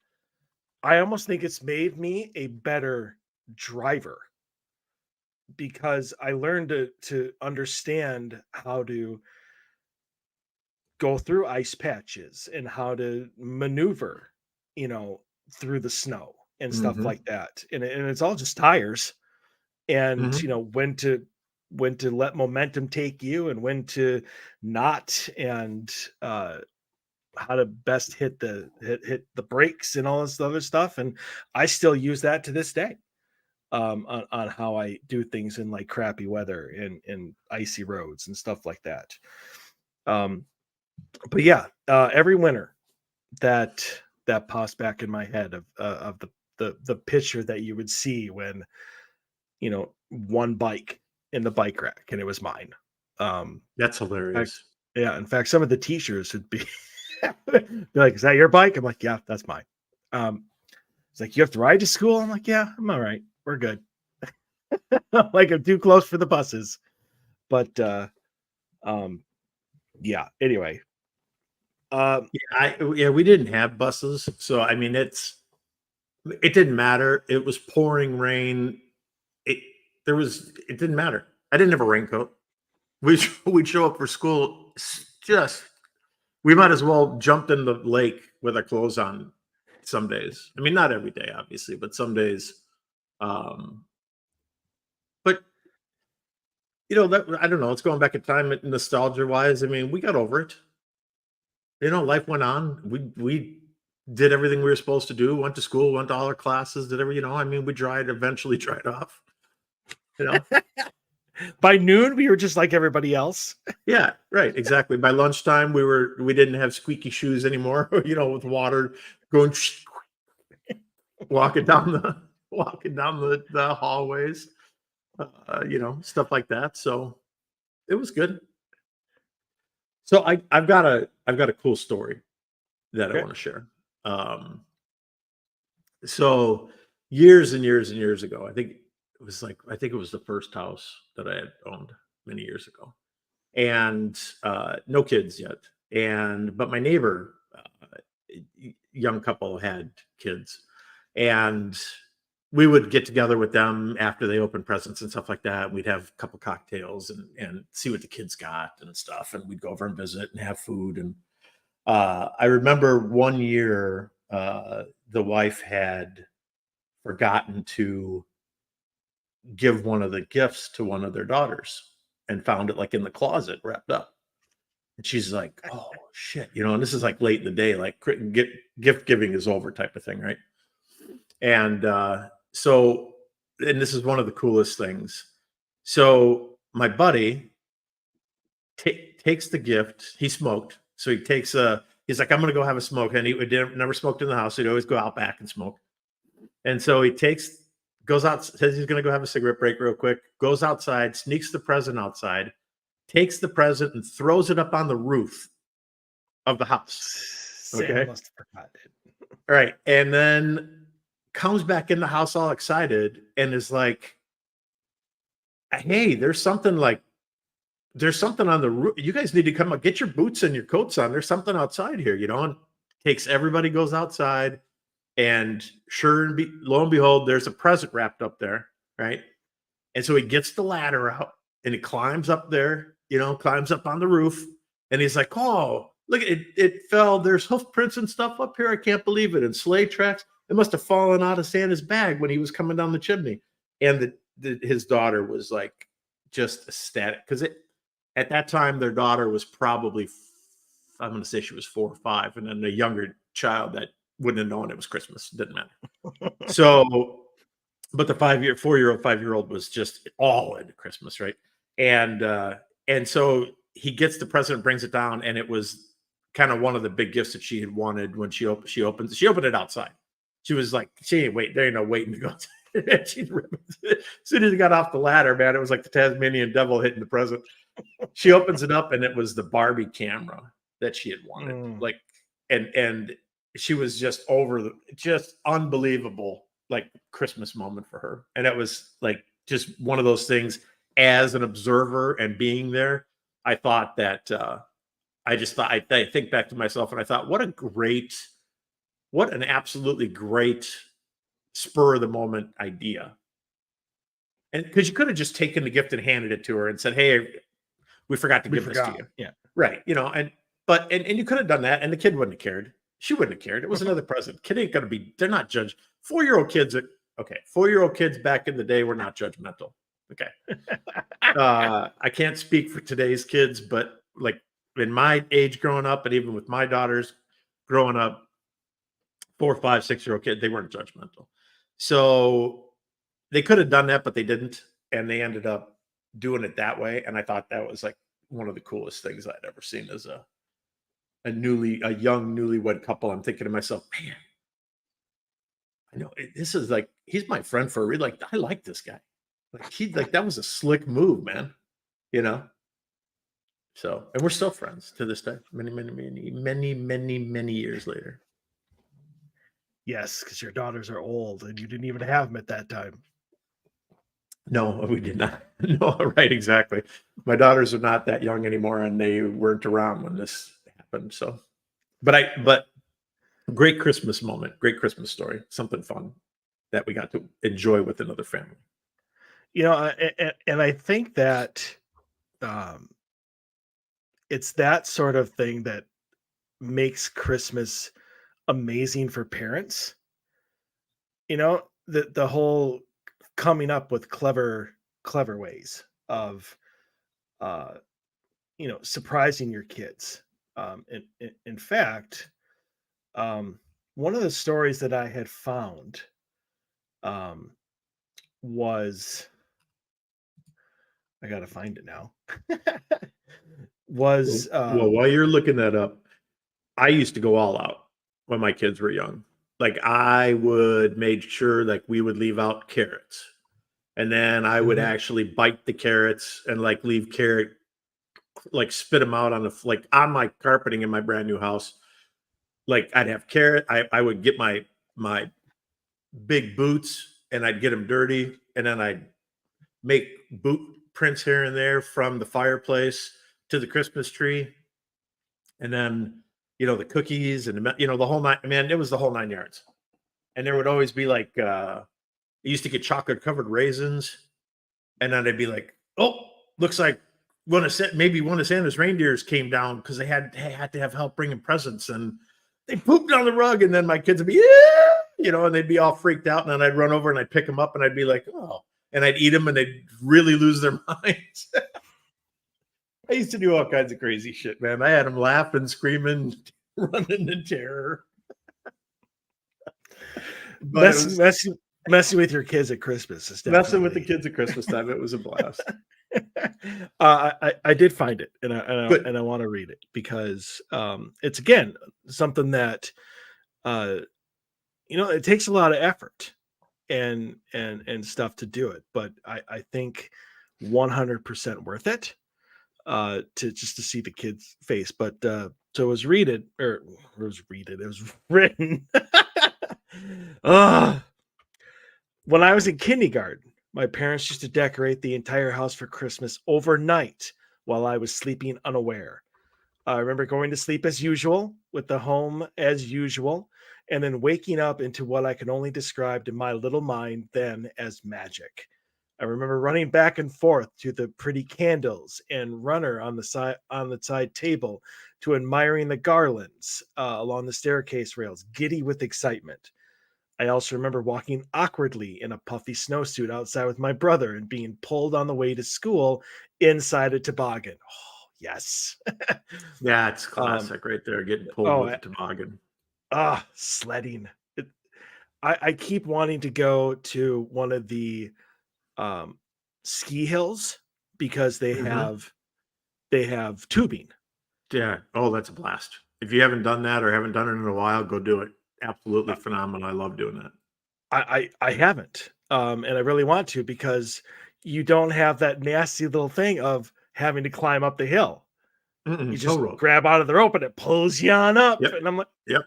I almost think it's made me a better driver because I learned to understand how to go through ice patches and how to maneuver, you know, through the snow and stuff Hmm. like that. And it's all just tires and, Hmm. when to let momentum take you and when to not, and how to best hit the brakes and all this other stuff. And I still use that to this day, on how I do things in like crappy weather and icy roads and stuff like that. Um, but yeah, every winter that pops back in my head of the picture that you would see when, one bike in the bike rack, and it was mine. That's In fact, hilarious. yeah, in fact, some of the t-shirts would be, be like, "Is that your bike?" I'm like, "Yeah, that's mine." Um, it's like, "You have to ride to school?" I'm like, "Yeah, I'm all right. We're good." Like, I'm too close for the buses. But um, yeah. Anyway, um, Yeah, we didn't have buses, so I mean, it didn't matter. It was pouring rain. It it didn't matter. I didn't have a raincoat. We'd show up for school. Just we might as well jumped in the lake with our clothes on. Some days, I mean, not every day, obviously, but some days. Um, but that I don't know. It's going back in time, nostalgia wise. I mean, we got over it. Life went on. We did everything we were supposed to do. Went to school, went to all our classes, did every. I mean, eventually dried off. You know. by noon, we were just like everybody else. Yeah, right, exactly. By lunchtime, we didn't have squeaky shoes anymore. With water going walking down the hallways. Stuff like that. So it was good. So I've got a cool story that I Okay. want to share. Um, so years and years and years ago, I think it was the first house that I had owned many years ago, and no kids yet. But my neighbor, young couple, had kids, and we would get together with them after they opened presents and stuff like that. We'd have a couple cocktails and see what the kids got and stuff, and we'd go over and visit and have food. And I remember one year the wife had forgotten to give one of the gifts to one of their daughters and found it like in the closet wrapped up. And she's like, "Oh shit," and this is like late in the day, like gift giving is over type of thing, right? And so, and this is one of the coolest things. So my buddy takes the gift. He smoked, so he takes a. He's like, "I'm gonna go have a smoke," and he never smoked in the house. So he'd always go out back and smoke. And so goes out, says he's gonna go have a cigarette break real quick. Goes outside, sneaks the present outside, takes the present and throws it up on the roof of the house. Santa Okay. must have forgotten it. All right. And then comes back in the house all excited and is like, hey, there's something on the roof. You guys need to come up, get your boots and your coats on. There's something outside here, and takes everybody goes outside. And lo and behold, there's a present wrapped up there. Right. And so he gets the ladder out and he climbs up there, climbs up on the roof. And he's like, oh, look, it fell. There's hoof prints and stuff up here. I can't believe it. And sleigh tracks. It must have fallen out of Santa's bag when he was coming down the chimney. And his daughter was like just ecstatic because at that time, their daughter was probably, I'm going to say she was 4 or 5. And then a younger child that wouldn't have known it was Christmas. Didn't matter. So, but the 4-year-old, 5-year-old was just all into Christmas, right? And so he gets the present, brings it down, and it was kind of one of the big gifts that she had wanted when she opened it outside. She was like, she ain't wait, there ain't no waiting to go. As soon as he got off the ladder, man, it was like the Tasmanian devil hitting the present. She opens it up, and it was the Barbie camera that she had wanted. Like, and she was just just unbelievable, like Christmas moment for her. And it was like just one of those things. As an observer and being there, I thought that I think back to myself and I thought, what an absolutely great spur of the moment idea. And because you could have just taken the gift and handed it to her and said, hey, we forgot to give this to you. Yeah. Right. And you could have done that and the kid wouldn't have cared. She wouldn't have cared. It was another present. Kid ain't going to they're not judged. 4-year-old kids okay. 4-year-old kids back in the day were not judgmental. Okay. I can't speak for today's kids, but like in my age growing up and even with my daughters growing up, 4, 5, 6-year-old kid, they weren't judgmental. So they could have done that, but they didn't. And they ended up doing it that way. And I thought that was like one of the coolest things I'd ever seen as a young newlywed couple. I'm thinking to myself, man, I know this is like, he's my friend for a reason. Like, I like this guy. Like that was a slick move, man. So, and we're still friends to this day, many years later. Yes, because your daughters are old and you didn't even have them at that time. No, we did not. No, right, exactly. My daughters are not that young anymore, and they weren't around when this happened. So, but great Christmas moment, great Christmas story, something fun that we got to enjoy with another family. And I think that it's that sort of thing that makes Christmas amazing for parents. The whole coming up with clever ways of surprising your kids. In fact, one of the stories that I had found was, I gotta find it now. Was Well, while you're looking that up, I used to go all out when my kids were young. Like I would make sure like we would leave out carrots. And then I would actually bite the carrots and like leave carrot, like spit them out on my carpeting in my brand new house. Like I'd have carrot. I would get my big boots and I'd get them dirty. And then I'd make boot prints here and there from the fireplace to the Christmas tree. And then, the cookies and, the whole nine, man, it was the whole 9 yards. And there would always be like, I used to get chocolate covered raisins. And then I'd be like, oh, looks like maybe one of Santa's reindeers came down because they had to have help bringing presents. And they pooped on the rug. And then my kids would be, and they'd be all freaked out. And then I'd run over and I'd pick them up and I'd be like, oh, and I'd eat them and they'd really lose their minds. I used to do all kinds of crazy shit, man. I had them laughing, screaming, running in terror. Messing with your kids at Christmas is definitely... Messing with the kids at Christmas time. It was a blast. I did find it, and I want to read it because it's again something that it takes a lot of effort and stuff to do it, but I think 100% worth it to see the kid's face. But So it was it was written. Ugh. When I was in kindergarten, my parents used to decorate the entire house for Christmas overnight while I was sleeping unaware. I remember going to sleep as usual, with the home as usual, and then waking up into what I can only describe to my little mind then as magic. I remember running back and forth to the pretty candles and runner on the side table to admiring the garlands along the staircase rails, giddy with excitement. I also remember walking awkwardly in a puffy snowsuit outside with my brother and being pulled on the way to school inside a toboggan. Oh, yes. Yeah, it's um, classic right there, getting pulled oh, with a toboggan. sledding. I keep wanting to go to one of the um, ski hills because Hmm. they have tubing. Yeah. Oh, that's a blast. If you haven't done that or haven't done it in a while, go do it. Absolutely Uh, phenomenal. I love doing that. I haven't, and I really want to because you don't have that nasty little thing of having to climb up the hill. You Mm-mm, tow just rope. grab out of the rope and it pulls you on up, Yep. and I'm Yep.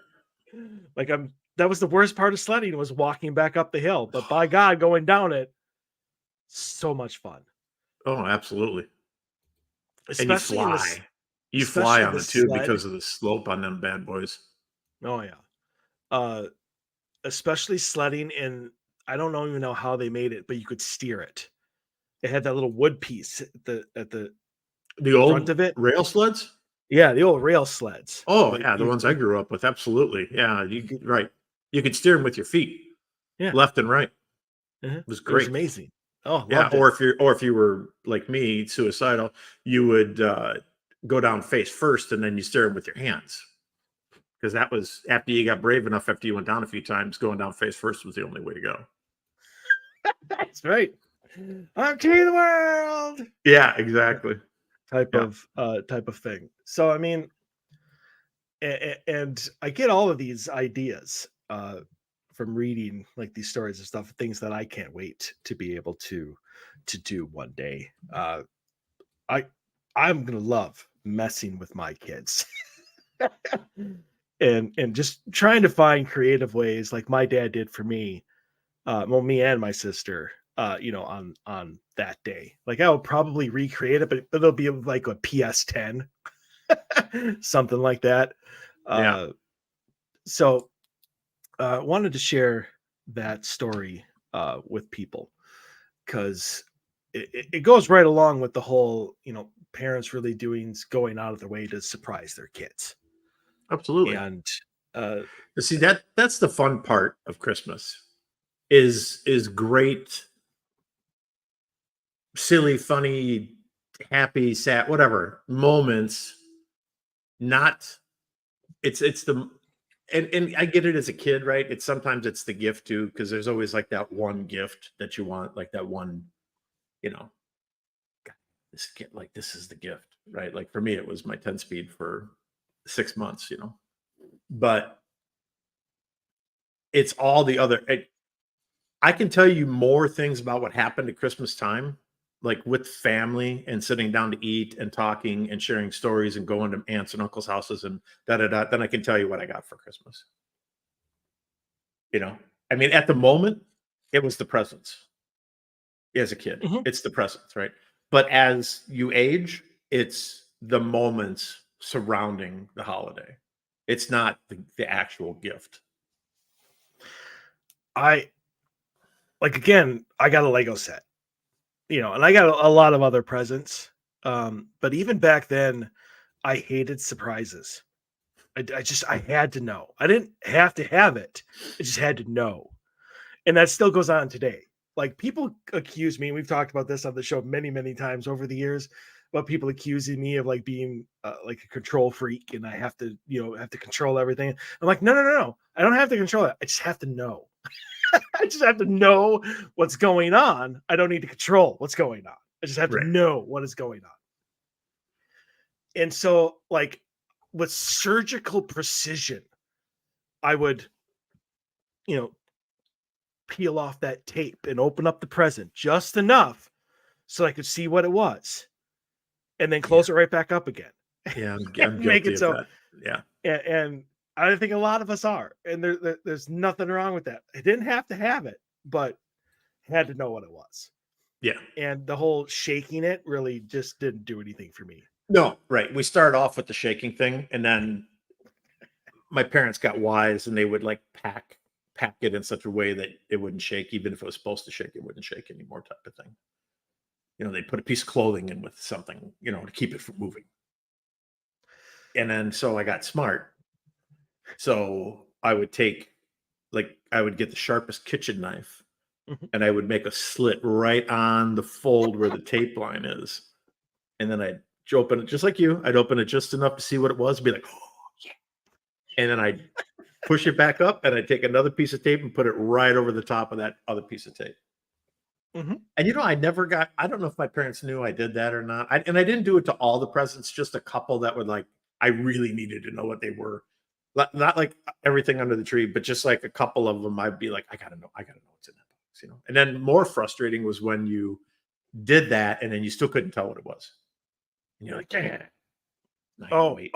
I'm that was the worst part of sledding was walking back up the hill, but by God, going down it, so much fun, Oh, absolutely. And you especially in this, fly. You fly especially on the it too sled. because of the slope on them bad boys. Oh yeah, uh, especially sledding in. I don't know even know how they made it, but you could steer it. It had that little wood piece at the The front old of it. rail sleds? Yeah, the old rail sleds. Oh, But yeah, the ones I grew up with, absolutely. Yeah, you could, right. You could steer them with your feet, yeah, left and right. uh-huh. It was It was great. amazing. Oh, Yeah, loved it. or if you were like me, suicidal, you would, go down face first, and then you steer them with your hands. Because that was after you got brave enough after you went down a few times, going down face first was the only way to go. That's right. I'm king of the world. Yeah, exactly. Yeah, Type of thing. So I mean, and I get all of these ideas from reading like these stories and stuff, things that I can't wait to be able to do one day. I I'm gonna love messing with my kids. And just trying to find creative ways like my dad did for me, well, me and my sister, on that day. Like I will probably recreate it, but it'll be like a PS10, something like that. yeah, Uh, so wanted to share that story with people because it goes right along with the whole, parents really going out of their way to surprise their kids. absolutely. And uh, But see, that's the fun part of Christmas is great, silly, funny, happy, sad, whatever moments. Not it's the and I get it as a kid, right? It's sometimes it's the gift too, because there's always like that one gift that you want, like that one, you know, God, this is the gift, right? Like for me, it was my 10 speed for 6 months, but it's all the other. I can tell you more things about what happened at Christmas time, like with family and sitting down to eat and talking and sharing stories and going to aunts and uncles' houses and da da da. Then I can tell you what I got for Christmas. You know, I mean, at the moment, it was the presents as a kid. mhm. It's the presents, right? But as you age, it's the moments surrounding the holiday. It's not the actual gift. I like again, I got a Lego set, and I got a lot of other presents. But even back then, I hated surprises. I had to know. I didn't have to have it. I just had to know. And that still goes on today. Like people accuse me, and we've talked about this on the show many, many times over the years, about people accusing me of like being like a control freak, and I have to, have to control everything. I'm like, no, no, no, no. I don't have to control it. I just have to know. I just have to know what's going on. I don't need to control what's going on. I just have to Right. know what is going on. And so, like, with surgical precision, I would, you know, peel off that tape and open up the present just enough so I could see what it was and then Yeah. close it right back up again Yeah. I'm and make guilty it of so that. Yeah. And I think a lot of us are, and there's nothing wrong with that. I didn't have to have it, but had to know what it was. Yeah. And the whole shaking it really just didn't do anything for me. No, right. We started off with the shaking thing, and then my parents got wise, and they would like pack it in such a way that it wouldn't shake, even if it was supposed to shake, it wouldn't shake anymore, type of thing. They put a piece of clothing in with something, to keep it from moving. And then so I got smart. So I would I would get the sharpest kitchen knife, Mhm. and I would make a slit right on the fold where the tape line is. And then I'd open it just like you. I'd open it just enough to see what it was, and be like, oh, yeah. And then I'd push it back up, and I'd take another piece of tape and put it right over the top of that other piece of tape. Mhm. And I don't know if my parents knew I did that or not. And I didn't do it to all the presents, just a couple that would like, I really needed to know what they were. Not like everything under the tree, but just like a couple of them, I'd be like, I gotta know what's in that box. And then more frustrating was when you did that and then you still couldn't tell what it was. And you're like, yeah, now I gotta Oh, wait.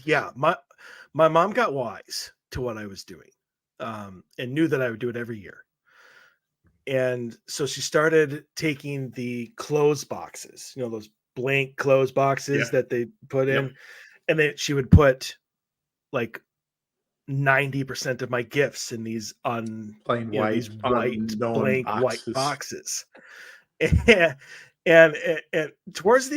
yeah, my mom got wise to what I was doing, and knew that I would do it every year. And so she started taking the clothes boxes, those blank clothes Yeah. boxes that they put Yep. in, and then she would put like 90% of my gifts in these Plain white, these white unknown blank white boxes. boxes. And and towards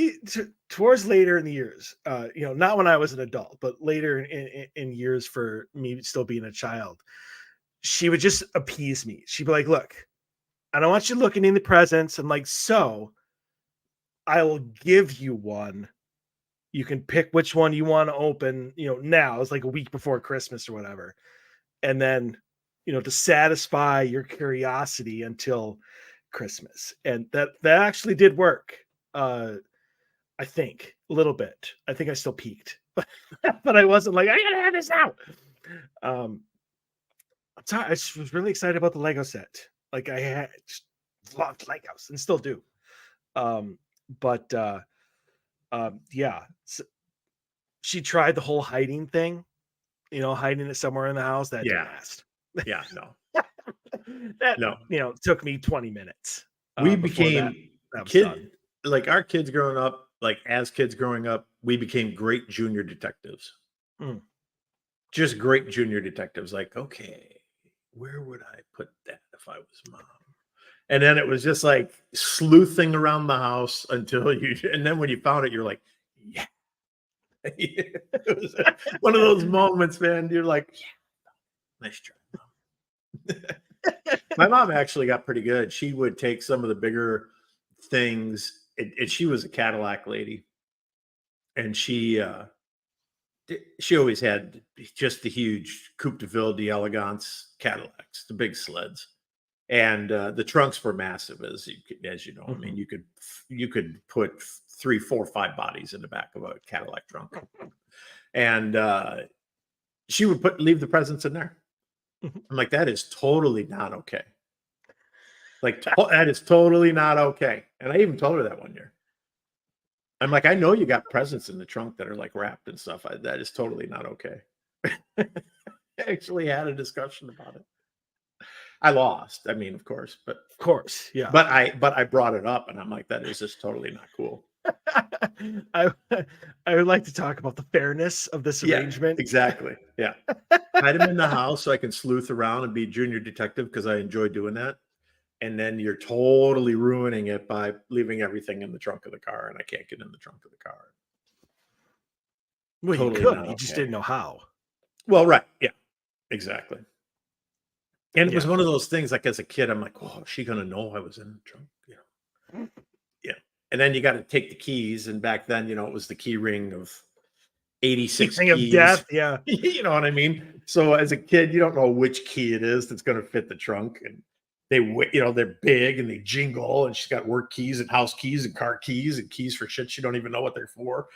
later in the years, not when I was an adult, but later in years for me still being a child, she would just appease me. She'd be like, "Look, I don't want you looking in the presents." I'm like, "So I will give you one. You can pick which one you want to open, now." It's like a week before Christmas or whatever. And then, to satisfy your curiosity until Christmas. And that actually did work. I think a little bit. I think I still peaked, but I wasn't like, I gotta have this now. Um, I just was really excited about the Lego set. Like just loved Legos and still do. Um, but yeah, she tried the whole hiding thing, hiding it somewhere in the house. That didn't Yeah. last. Yeah. No. That, No. took me 20 minutes We before that became that was done. kid like our kids growing up, like as kids growing up, we became great junior detectives. Mm. Just great junior detectives. Like, okay, where would I put that if I was mom? And then it was just like sleuthing around the house until and then when you found it, you're like, yeah. It was one of those moments, man. You're like, yeah, nice try, mom. My mom actually got pretty good. She would take some of the bigger things, and she was a Cadillac lady, and she always had just the huge Coupe de Ville d'Elegance Cadillacs, the big sleds, and the trunks were massive, as you know. I mean, Mhm. you could put 3, 4, 5 bodies in the back of a Cadillac trunk, and she would leave the presents in there. Mhm. I'm like, that is totally not okay. Like that is totally not okay. And I even told her that one year. I'm like, I know you got presents in the trunk that are like wrapped and stuff. That is totally not okay. I actually had a discussion about it. I lost. I mean, of course, but Of course, yeah. but I brought it up, and I'm like, that is just totally not cool. I I would like to talk about the fairness of this Yeah, arrangement. exactly. Yeah, hide them in the house so I can sleuth around and be junior detective because I enjoy doing that. And then you're totally ruining it by leaving everything in the trunk of the car, and I can't get in the trunk of the car. Well, you Totally could, not you just okay. didn't know how. Well, right. Yeah, exactly. And it was Yeah. one of those things, like, as a kid, I'm like, "Oh, is she gonna know I was in the trunk?" Yeah. And then you gotta take the keys, and back then, it was the key ring of 86 Ring of death, keys. yeah. You know what I mean? So, as a kid, you don't know which key it is that's gonna fit the trunk, and they're big, and they jingle, and she's got work keys, and house keys, and car keys, and keys for shit you don't even know what they're for.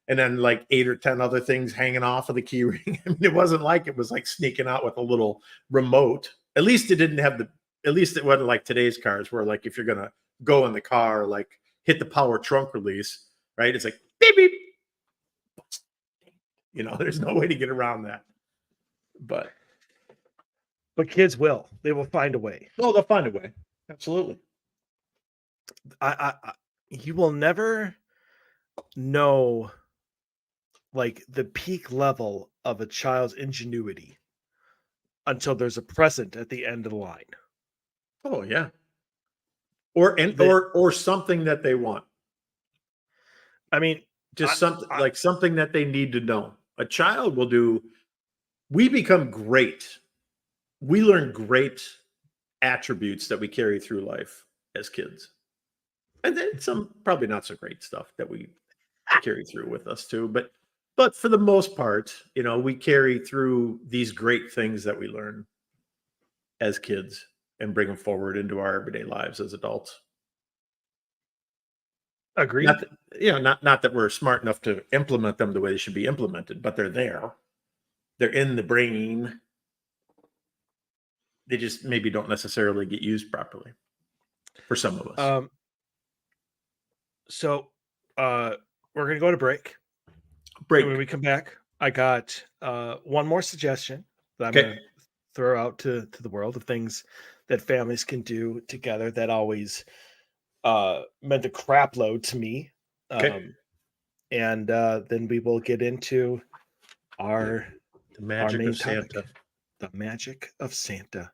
And then like 8 or 10 other things hanging off of the key ring. I mean, it wasn't like it was like sneaking out with a little remote. At least it didn't have at least it wasn't like today's cars where like if you're gonna go in the car, like hit the power trunk release, right? It's like beep beep. There's no way to get around that. But kids will. They will find a way. they'll find a way. Absolutely. You will never know like the peak level of a child's ingenuity until there's a present at the end of the line. Oh yeah. Or something that they want. I mean, just something that they need to know. A child will do. We become great. We learn great attributes that we carry through life as kids. And then some probably not so great stuff that we carry through with us too. But for the most part, we carry through these great things that we learn as kids and bring them forward into our everyday lives as adults. Agreed. Not that we're smart enough to implement them the way they should be implemented, but they're there. They're in the brain. They just maybe don't necessarily get used properly for some of us. So we're going to go to break. And when we come back, I got one more suggestion that I'm going to throw out to the world of things that families can do together that always meant a crap load to me. And then we will get into the magic of Santa. The magic of Santa.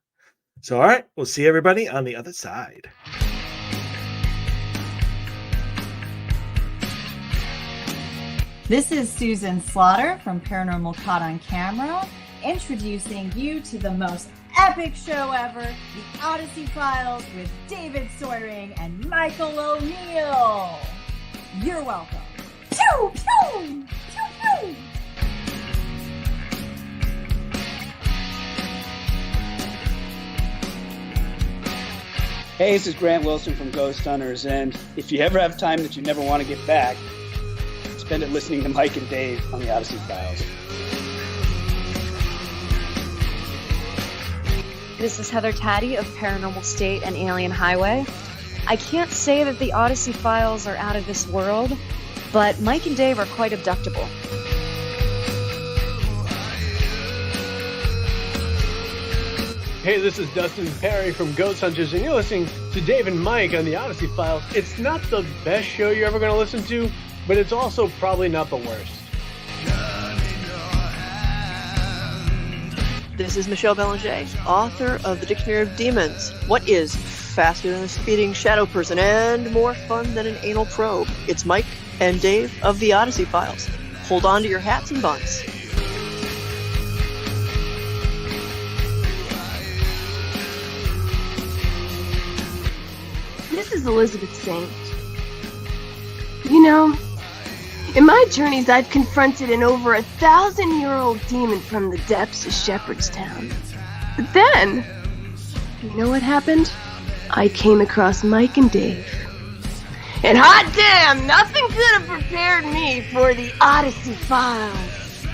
So, all right, we'll see everybody on the other side. This is Susan Slaughter from Paranormal Caught on Camera, introducing you to the most epic show ever, The Odyssey Files with David Soyering and Michael O'Neill. You're welcome. Pew, pew, pew, pew. Hey, this is Grant Wilson from Ghost Hunters, and if you ever have time that you never want to get back, spend it listening to Mike and Dave on the Odyssey Files. This is Heather Taddy of Paranormal State and Alien Highway. I can't say that the Odyssey Files are out of this world, but Mike and Dave are quite abductable. Hey, this is Dustin Perry from Ghost Hunters, and you're listening to Dave and Mike on the Odyssey Files. It's not the best show you're ever going to listen to, but it's also probably not the worst. This is Michelle Belanger, author of the Dictionary of Demons. What is faster than a speeding shadow person and more fun than an anal probe? It's Mike and Dave of the Odyssey Files. Hold on to your hats and buns. This is Elizabeth Saint. You know, in my journeys I've confronted an over 1,000-year-old demon from the depths of Shepherdstown. But then, you know what happened? I came across Mike and Dave. And hot damn, nothing could have prepared me for the Odyssey Files.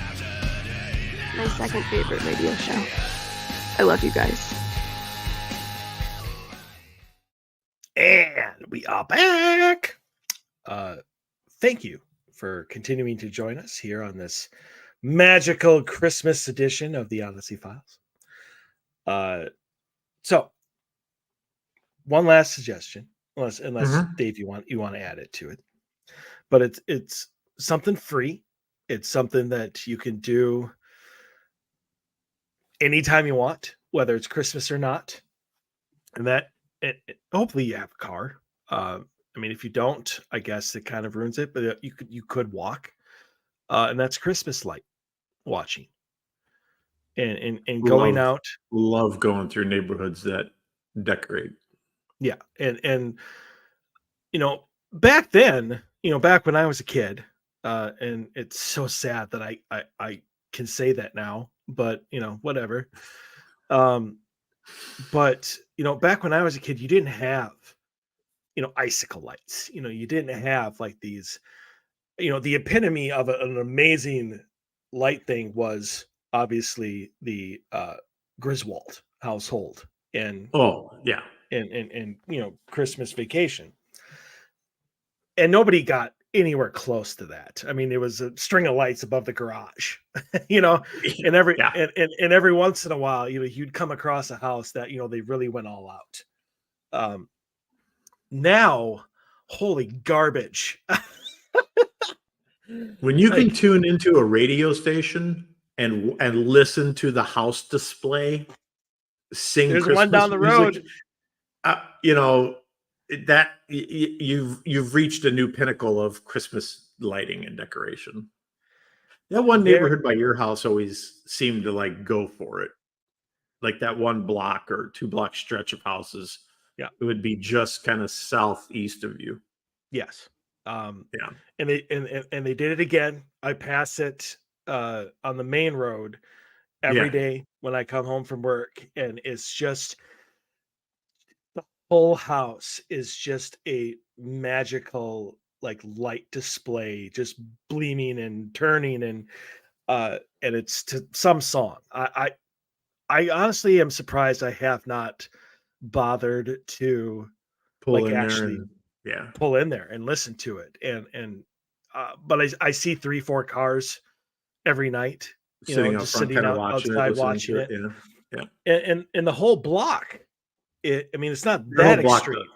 My second favorite radio show. I love you guys. And we are back. Thank you for continuing to join us here on this magical Christmas edition of the Odyssey Files. So one last suggestion, unless Dave, you want to add it to it, but it's something free. It's something that you can do anytime you want, whether it's Christmas or not, and that. Hopefully you have a car. I mean, if you don't, I guess it kind of ruins it, but you could walk. And that's Christmas light watching. And going out. Love going through neighborhoods that decorate. Yeah. And back then, back when I was a kid, and it's so sad that I can say that now, but whatever. But back when I was a kid, you didn't have icicle lights. You didn't have like these. The epitome of an amazing light thing was obviously the Griswold household and and Christmas Vacation. And nobody got anywhere close to that. I mean, it was a string of lights above the garage, you know, and every Yeah. and every once in a while, you'd come across a house that they really went all out. Now, holy garbage! When you can Like, tune into a radio station and listen to the house display sing there's one Christmas down the music, road. you know that you've reached a new pinnacle of Christmas lighting and decoration. That one There, neighborhood by your house always seemed to like go for it. Like that one block or 2 block stretch of houses, yeah, it would be just kind of southeast of you. yes. Um, Yeah, and they did it again. I pass it on the main road every yeah, day when I come home from work, and it's just the whole house is just a magical like light display, just gleaming and turning, and it's to some song. I honestly am surprised I have not bothered to pull like in there actually and yeah, pull in there and listen to it, and but I see 3-4 cars every night, sitting out just front, sitting kind of out watching it, outside listening watching to it. it, Yeah, yeah. and the whole block. I mean, it's not Your whole that block does. extreme,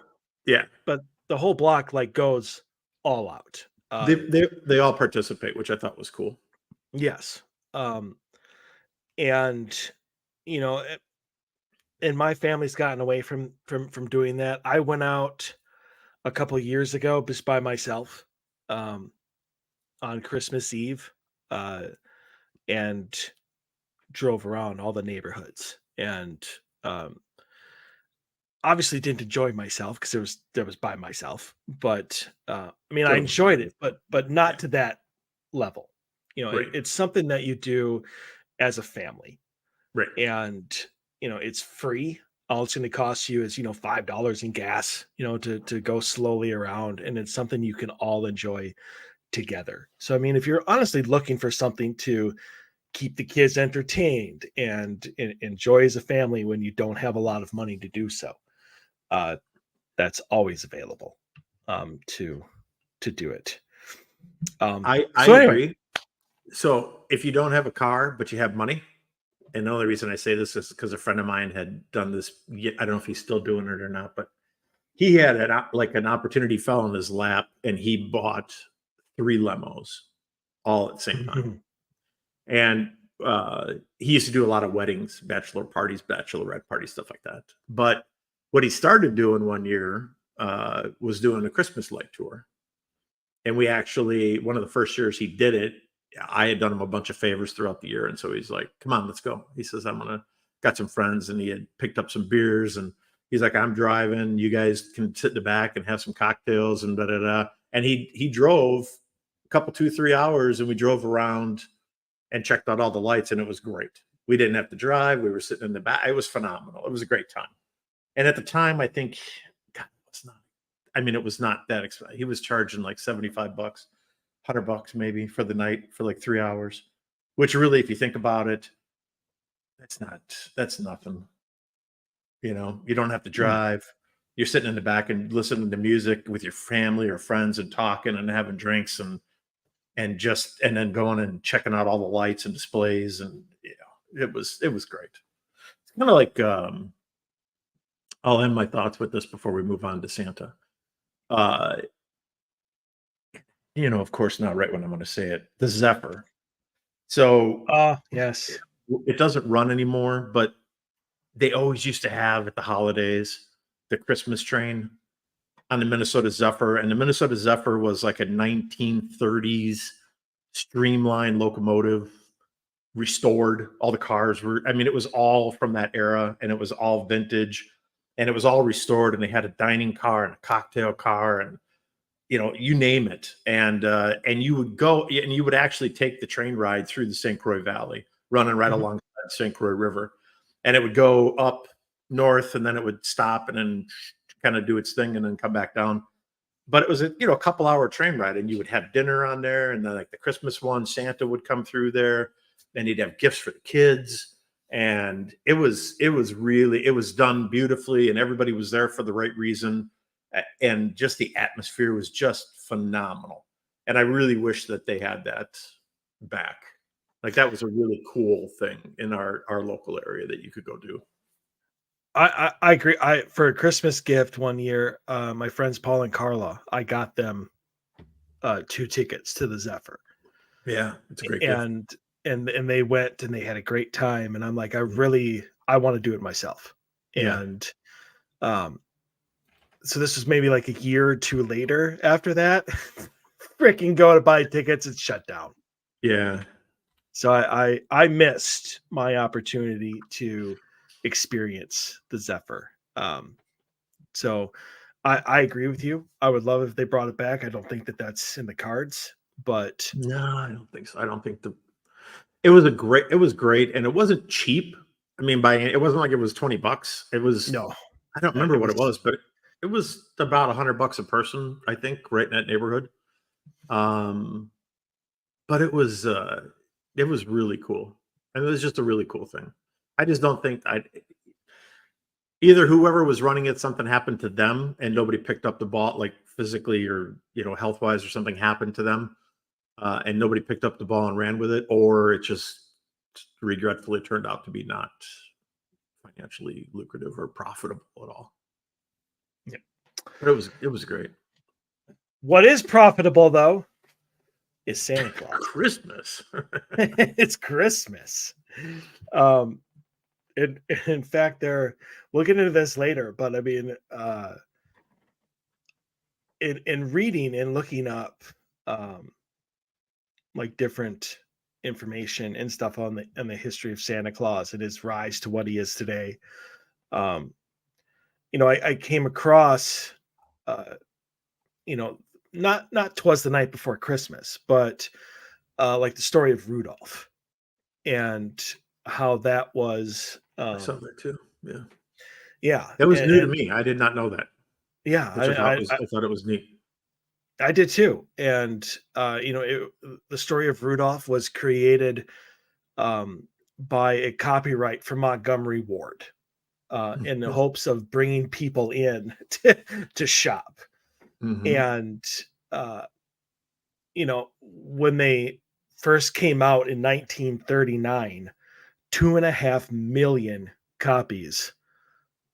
Yeah, but the whole block like goes all out. they all participate, which I thought was cool. Yes, um, and you know, eh, and my family's gotten away from doing that. I went out a couple years ago just by myself, um, on Christmas Eve, uh, and drove around all the neighborhoods, and um, obviously didn't enjoy myself because there was by myself, but I mean I Totally. enjoyed it, but not Yeah, to that level. right, It's something that you do as a family, right. and it's free. All it's going to cost you is $5 in gas, to go slowly around, and it's something you can all enjoy together. So I mean, if you're honestly looking for something to keep the kids entertained and enjoy as a family when you don't have a lot of money to do so, uh, that's always available, to do it. I So anyway, agree. So if you don't have a car but you have money, and the only reason I say this is because a friend of mine had done this. I don't know if he's still doing it or not, but he had an opportunity fell in his lap, and he bought 3 limos all at the same time. And he used to do a lot of weddings, bachelor parties, bachelorette parties, stuff like that. But what he started doing one year was doing a Christmas light tour. And we actually, one of the first years he did it, I had done him a bunch of favors throughout the year. And so he's like, come on, let's go. He says, got some friends, and he had picked up some beers, and he's like, I'm driving. You guys can sit in the back and have some cocktails and da da da. And he drove a couple, 2-3 hours, and we drove around and checked out all the lights, and it was great. We didn't have to drive. We were sitting in the back. It was phenomenal. It was a great time. And at the time, I think, God, it was not that expensive. He was charging like $75, $100 maybe for the night for like 3 hours, which really, if you think about it, that's nothing. You don't have to drive. You're sitting in the back and listening to music with your family or friends and talking and having drinks and then going and checking out all the lights and displays, and it was great. It's kind of like I'll end my thoughts with this before we move on to Santa. Of course, not right when I'm going to say it. The Zephyr. So yes, it doesn't run anymore, but they always used to have at the holidays the Christmas train on the Minnesota Zephyr, and the Minnesota Zephyr was like a 1930s streamlined locomotive, restored. All the cars were, it was all from that era, and it was all vintage, and it was all restored, and they had a dining car and a cocktail car, and you name it. And you would go, and you would actually take the train ride through the St. Croix Valley, running right alongside the St. Croix River, and it would go up north, and then it would stop and then kind of do its thing and then come back down. But it was a couple hour train ride, and you would have dinner on there, and then like the Christmas one, Santa would come through there, and he'd have gifts for the kids, and it was done beautifully, and everybody was there for the right reason, and just the atmosphere was just phenomenal. And I really wish that they had that back. Like that was a really cool thing in our local area that you could go do. I agree. For a Christmas gift one year, my friends Paul and Carla, I got them 2 tickets to the Zephyr. Yeah, it's a great gift. And they went and they had a great time. And I'm like, I want to do it myself. Yeah. And so this was maybe like a year or 2 later after that. Freaking go to buy tickets, it's shut down. Yeah. So I missed my opportunity to experience the Zephyr. So I agree with you. I would love if they brought it back. I don't think that that's in the cards, but No, I don't think so. I don't think it was great, and it wasn't cheap. I mean, it wasn't like it was $20. It was no, I don't remember what it was, but it was about $100 a person, I think, right in that neighborhood. But it was really cool. And it was just a really cool thing. I just don't think either whoever was running it, something happened to them and nobody picked up the ball, like physically or, health wise, or something happened to them. And nobody picked up the ball and ran with it, or it just regretfully turned out to be not financially lucrative or profitable at all. Yeah. But it was great. What is profitable though is Santa Claus. Christmas. It's Christmas. In fact, we'll get into this later, but I mean, in reading and looking up, like different information and stuff on the history of Santa Claus and his rise to what he is today. I came across, not 'Twas the Night Before Christmas, but like the story of Rudolph and how that was. I saw that too. Yeah. Yeah. That was new to me. I did not know that. Yeah. I thought it was neat. I did too. And, the story of Rudolph was created by a copyright from Montgomery Ward in the hopes of bringing people in to shop. Mm-hmm. And, when they first came out in 1939, 2.5 million copies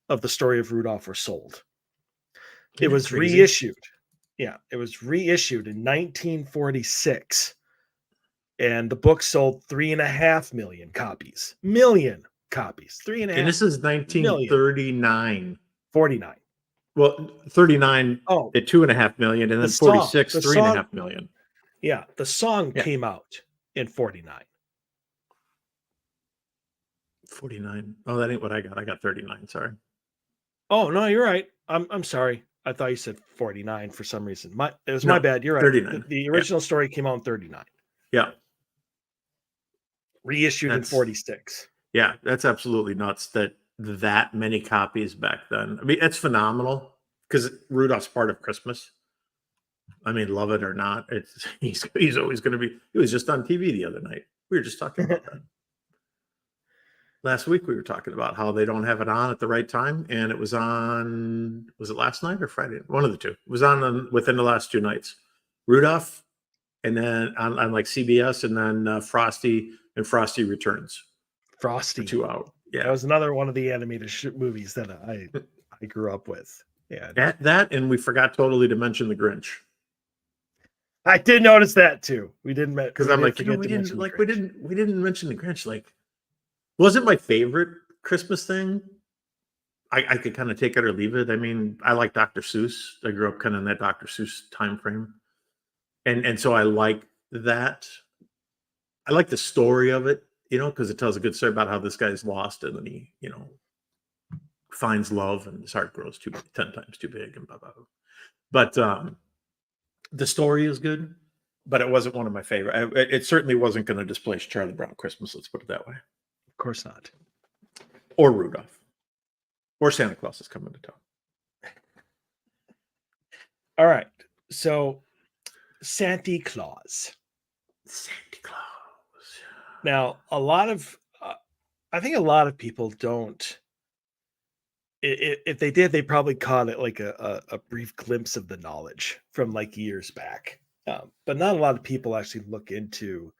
of the story of Rudolph were sold. It was reissued. Yeah, it was reissued in 1946. And the book sold 3.5 million copies. 3.5. And this is 1939. 49. Well, 39 Oh, at 2.5 million, and then 46, 3.5 million. Yeah, the song came out in 49. 49. Oh, that ain't what I got. I got 39. Sorry. Oh no, you're right. I'm sorry. I thought you said 49 for some reason. It was my bad. You're right. 39. The original story came out in 39. Yeah. Reissued in 46. Yeah, that's absolutely nuts that many copies back then. I mean, that's phenomenal because Rudolph's part of Christmas. I mean, love it or not, he's always going to be. He was just on TV the other night. We were just talking about that. Last week we were talking about how they don't have it on at the right time, and it was on. Was it last night or Friday? One of the two. It was on within the last 2 nights. Rudolph, and then on like CBS, and then Frosty and Frosty Returns. Frosty. For 2 hours. Yeah, that was another one of the animated movies that I grew up with. Yeah, that, and we forgot totally to mention the Grinch. I did notice that too. We didn't because I'm like, we didn't mention the Grinch. Like, wasn't my favorite Christmas thing. I could kind of take it or leave it. I mean, I like Dr. Seuss. I grew up kind of in that Dr. Seuss time frame, and so I like that. I like the story of it, because it tells a good story about how this guy's lost and then he, finds love and his heart grows 10 times too big and blah blah blah. But the story is good, but it wasn't one of my favorite. It certainly wasn't going to displace Charlie Brown Christmas. Let's put it that way. Of course not. Or Rudolph. Or Santa Claus is coming to town. All right. So, Santa Claus. Santa Claus. Now, I think a lot of people don't. If they did, they probably caught it like a brief glimpse of the knowledge from like years back. But not a lot of people actually look into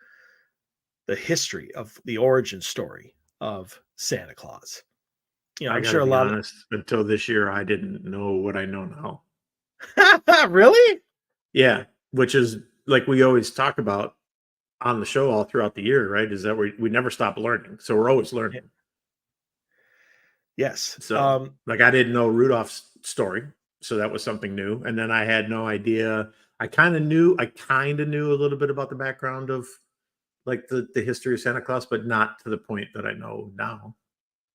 the history of the origin story of Santa Claus. I I'm got to sure a be lot honest. Until this year, I didn't know what I know now. of really. Yeah, which is like we always talk about on the show all throughout the year, right? Is that we never stop learning, so we're always learning. Yes. So, like, I didn't know Rudolph's story, so that was something new. And then I had no idea. I kind of knew a little bit about the background of like the history of Santa Claus, but not to the point that I know now.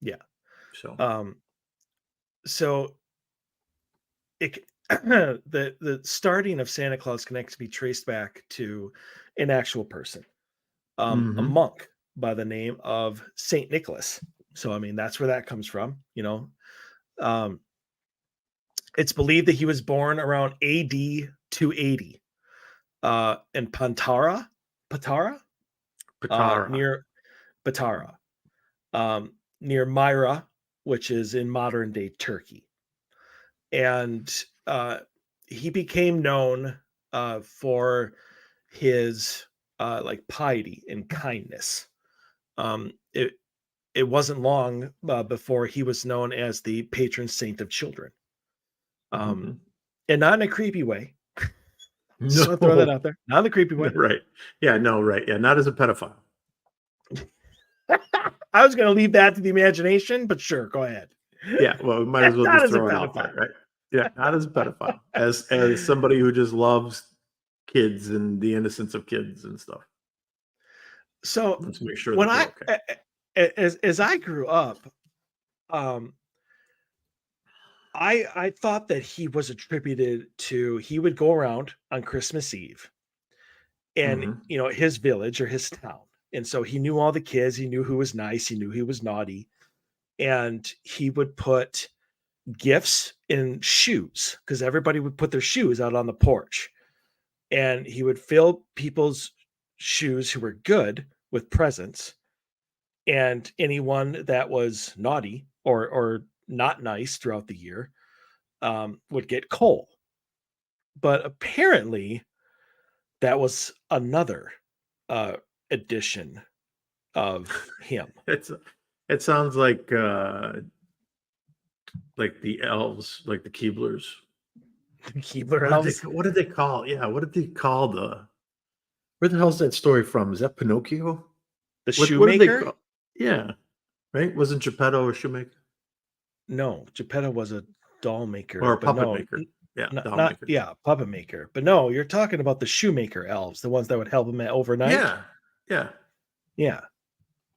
Yeah. So, So it the starting of Santa Claus can actually be traced back to an actual person, a mhm. monk by the name of Saint Nicholas. So I mean that's where that comes from. Um, it's believed that he was born around AD 280 in Patara, Patara. near Patara, near Myra, which is in modern day Turkey. And he became known for his like piety and kindness. It wasn't long before he was known as the patron saint of children, Mhm. and not in a creepy way. Just want to throw that No, out there, not in a creepy way. right. Yeah, no, right. Yeah, not as a pedophile. I was going to leave that to the imagination, but sure, go ahead. Yeah, well, we might as well Not just as a throw it out pedophile. there, right? Yeah, not as a pedophile, as somebody who just loves kids and the innocence of kids and stuff. So Let's make sure when that they're okay. as I grew up, um, I thought that he was attributed to he would go around on Christmas Eve and Mhm. his village or his town. And so he knew all the kids, he knew who was nice, he knew who was naughty, and he would put gifts in shoes because everybody would put their shoes out on the porch. And he would fill people's shoes who were good with presents, and anyone that was naughty or not nice throughout the year would get coal. But apparently, that was another uh, edition of him. It's it sounds like the elves, like the Keeblers. Keebler elves, What did they call? Yeah, what did they call the where the hell's that story from? Is that Pinocchio? the What did they shoemaker. call? Yeah, right? Wasn't Geppetto a shoemaker No, Geppetto was a doll or maker, a but puppet no, maker? Yeah, doll not maker. yeah, puppet maker. But no, you're talking about the shoemaker elves, the ones that would help him at overnight. Yeah, yeah, Yeah,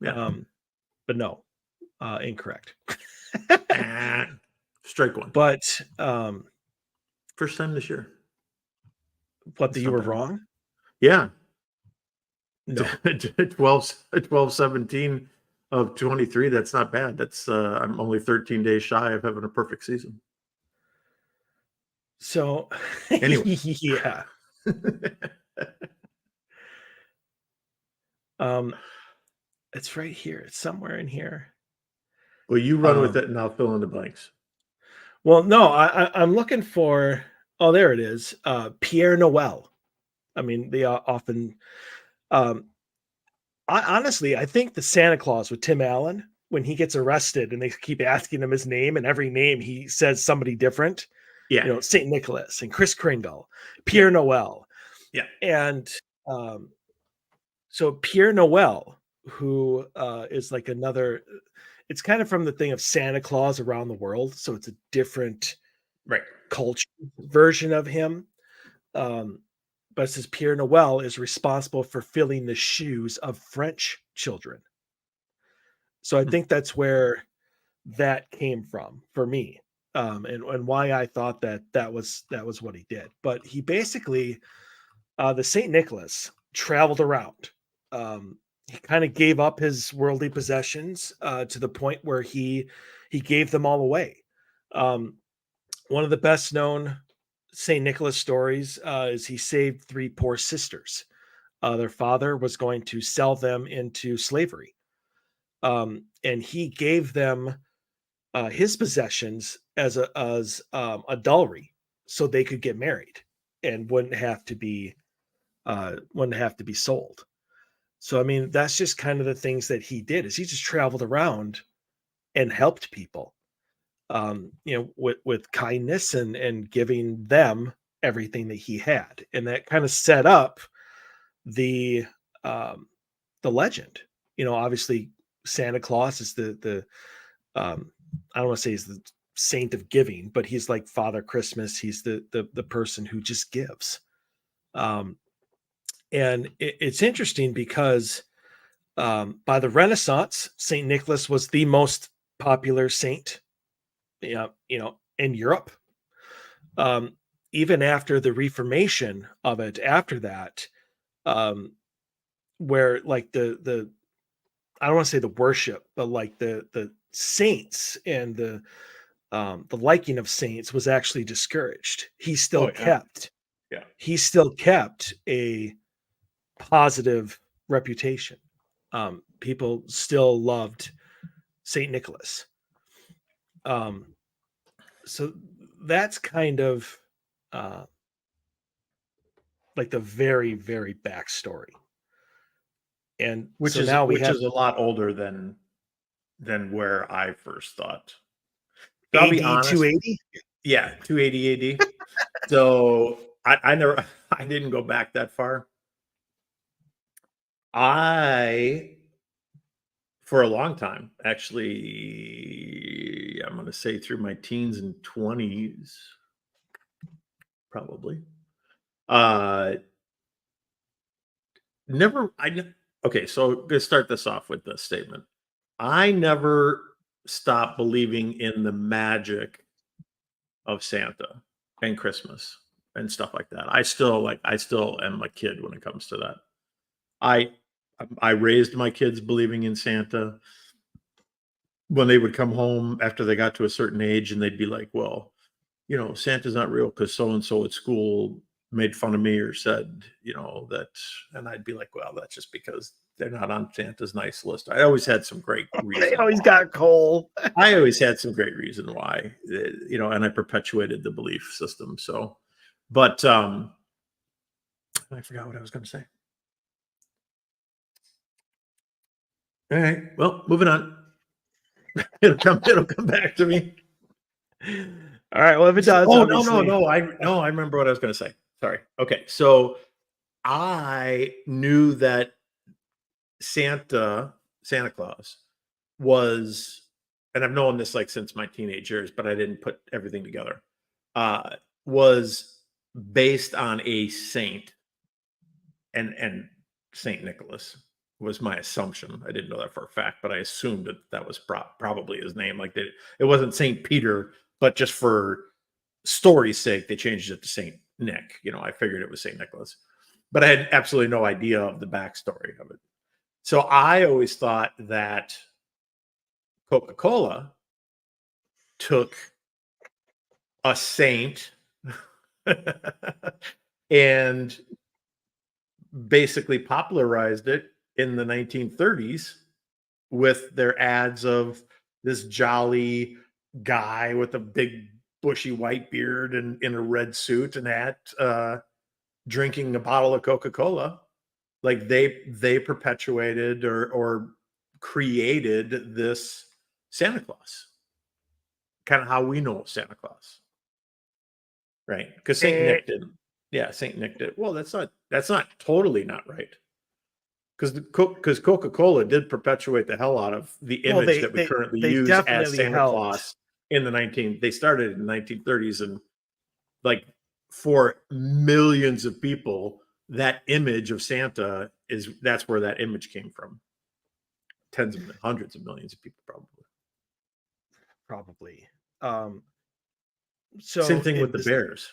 yeah. but no, incorrect. Eh, strike one. But First time this year. what? That's You not were bad. wrong. Yeah, No, 12/17 of 23. That's not bad. That's I'm only 13 days shy of having a perfect season. so Anyway. yeah. Um, it's right here. It's somewhere in here. Well, you run with Um, it and I'll fill in the blanks. well, no, I'm looking for. Oh, there it is. Pierre Noel. I mean, they often. Um, I think the Santa Claus with Tim Allen when he gets arrested and they keep asking him his name, and every name he says somebody different. Yeah, Saint Nicholas and Kris Kringle, yeah, Pierre Noel, yeah. and so Pierre Noel, who is like another. It's kind of from the thing of Santa Claus around the world, so it's a different Right. culture version of him. Um, but it says Pierre Noel is responsible for filling the shoes of French children. So I Hmm. think that's where that came from for me, and why I thought that was what he did. But he basically, the Saint Nicholas traveled around. He kind of gave up his worldly possessions to the point where he gave them all away. Um, One of the best known Saint Nicholas stories is he saved three poor sisters. Their father was going to sell them into slavery, and he gave them his possessions as a dowry, so they could get married and wouldn't have to be wouldn't have to be sold. So I mean, that's just kind of the things that he did, is he just traveled around and helped people, with kindness and giving them everything that he had, and that kind of set up the legend. Obviously Santa Claus is the I don't want to say he's the saint of giving, but he's like Father Christmas. He's the person who just gives. And it's interesting because by the Renaissance, Saint Nicholas was the most popular saint, in Europe. Even after the Reformation of it, after that, where like the I don't want to say the worship, but like the saints and the liking of saints was actually discouraged. He still he still kept a positive reputation. People still loved Saint Nicholas. So that's kind of like the very, very backstory. And which so is now which is a lot older than where I first thought. So I'll AD be honest. 280. Yeah, 280 AD. So I never, I didn't go back that far. For a long time, actually, I'm going to say through my teens and 20s, probably. Okay, so let's start this off with this statement. I never stopped believing in the magic of Santa and Christmas and stuff like that. I still am a kid when it comes to that. I raised my kids believing in Santa. When they would come home after they got to a certain age and they'd be like, well, Santa's not real because so-and-so at school made fun of me or said, that, and I'd be like, well, that's just because they're not on Santa's nice list. I always had some great reason. They always got coal. I always had some great reason why, and I perpetuated the belief system. So, but I forgot what I was going to say. All right. Well, moving on. It'll come back to me. All right. Well, if it does, oh obviously. no. I remember what I was going to say. Sorry. Okay. So I knew that Santa Claus was, and I've known this like since my teenage years, but I didn't put everything together. Was based on a saint, and Saint Nicholas was my assumption. I didn't know that for a fact, but I assumed that was probably his name. Like it wasn't Saint Peter, but just for story's sake, they changed it to Saint Nick. I figured it was Saint Nicholas, but I had absolutely no idea of the backstory of it. So I always thought that Coca-Cola took a saint and basically popularized it in the 1930s with their ads of this jolly guy with a big bushy white beard and in a red suit and hat, drinking a bottle of Coca-Cola. Like they perpetuated or created this Santa Claus, kind of how we know Santa Claus, right? Because Saint Nick didn't. Yeah, Saint Nick did. Well, that's not totally not right. Because Coca-Cola did perpetuate the hell out of the image that we currently use as Santa Claus in they started in the 1930s, and like for millions of people, that image of Santa that's where that image came from. Hundreds of millions of people probably. So same thing with the bears,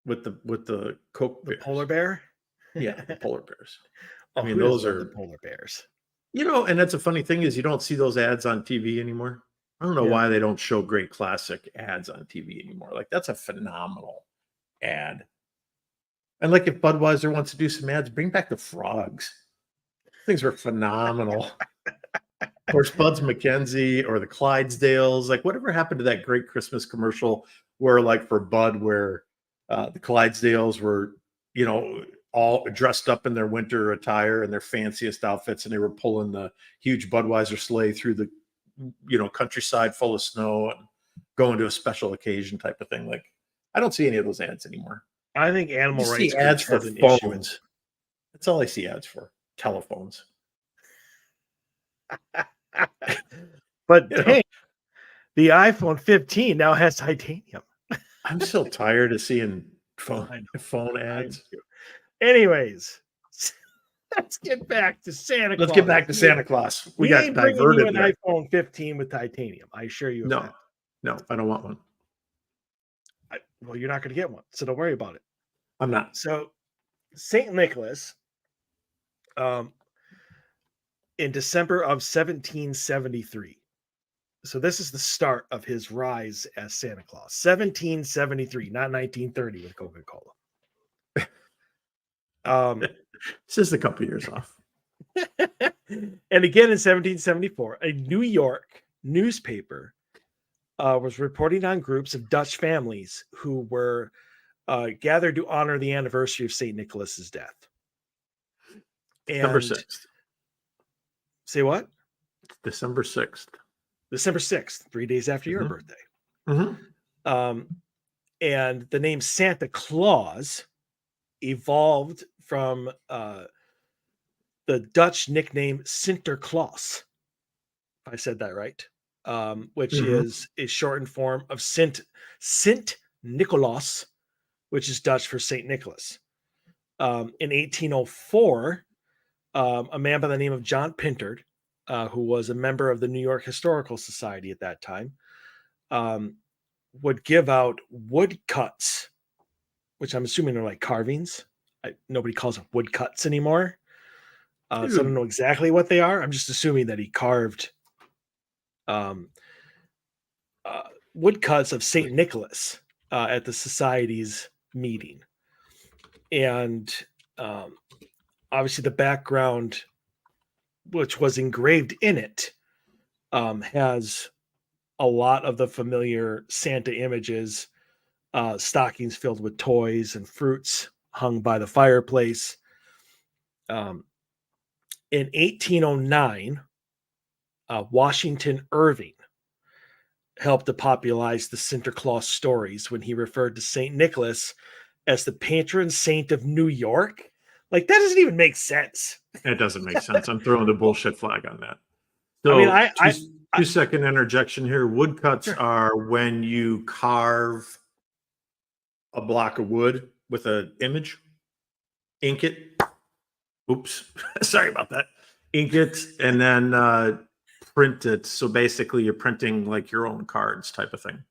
with the Coke bears. Polar bear. Yeah, the polar bears. I mean, those are the polar bears. And that's a funny thing is you don't see those ads on TV anymore. I don't know why they don't show great classic ads on TV anymore. Like that's a phenomenal ad. And like if Budweiser wants to do some ads, bring back the frogs. Things were phenomenal. Of course, Bud's McKenzie or the Clydesdales, like whatever happened to that great Christmas commercial where like for Bud, where the Clydesdales were, all dressed up in their winter attire and their fanciest outfits, and they were pulling the huge Budweiser sleigh through the countryside full of snow and going to a special occasion type of thing. Like, I don't see any of those ads anymore. I think I animal just rights see ads groups for have an issue with phones. That's all I see ads for. Telephones. But hey, the iPhone 15 now has titanium. I'm so tired of seeing phone ads. Anyways, let's get back to Santa Claus. Let's get back to Santa Claus. We got ain't bringing diverted you an there. iPhone 15 with titanium. I assure you of that. No, I don't want one. Well, you're not going to get one, so don't worry about it. I'm not. So, Saint Nicholas, in December of 1773. So this is the start of his rise as Santa Claus. 1773, not 1930 with Coca-Cola. It's just a couple years off. And again in 1774, a New York newspaper was reporting on groups of Dutch families who were gathered to honor the anniversary of St. Nicholas's death. December 6th. Say what? December 6th. December 6th, 3 days after your birthday. Mm-hmm. And the name Santa Claus evolved from the Dutch nickname Sinterklaas. If I said that right. Which is a shortened form of Sint Nicolaas, which is Dutch for Saint Nicholas. In 1804, a man by the name of John Pintard, who was a member of the New York Historical Society at that time, would give out woodcuts, which I'm assuming are like carvings. Nobody calls them woodcuts anymore. So I don't know exactly what they are. I'm just assuming that he carved woodcuts of Saint Nicholas at the society's meeting. And obviously the background, which was engraved in it, has a lot of the familiar Santa images, stockings filled with toys and fruits hung by the fireplace. In 1809, Washington Irving helped to popularize the Sinterklaas stories when he referred to St. Nicholas as the patron saint of New York. Like, that doesn't even make sense. It doesn't make sense. I'm throwing the bullshit flag on that. So, I mean, two-second interjection here. Woodcuts are when you carve a block of wood with an image, ink it. Oops, sorry about that. Ink it and then print it. So basically, you're printing like your own cards, type of thing.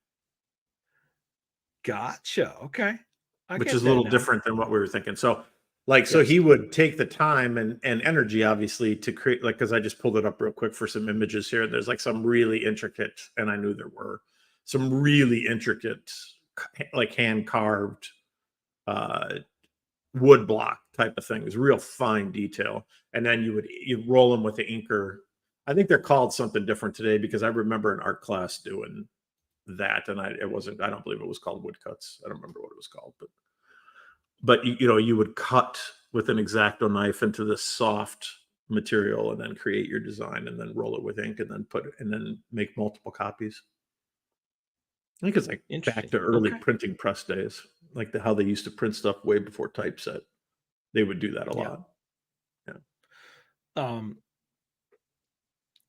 Gotcha. Okay, which is a little different than what we were thinking. So. So he would take the time and energy, obviously, to create, like, because I just pulled it up real quick for some images here. There's like some really intricate, and I knew there were some really intricate, like hand carved wood block type of thing. It was real fine detail. And then you'd roll them with the inker. I think they're called something different today because I remember an art class doing that. And I don't believe it was called woodcuts. I don't remember what it was called, but you would cut with an X-Acto knife into this soft material and then create your design and then roll it with ink and then make multiple copies. I think it's like back to early printing press days, like how they used to print stuff way before typeset. They would do that a lot. Yeah.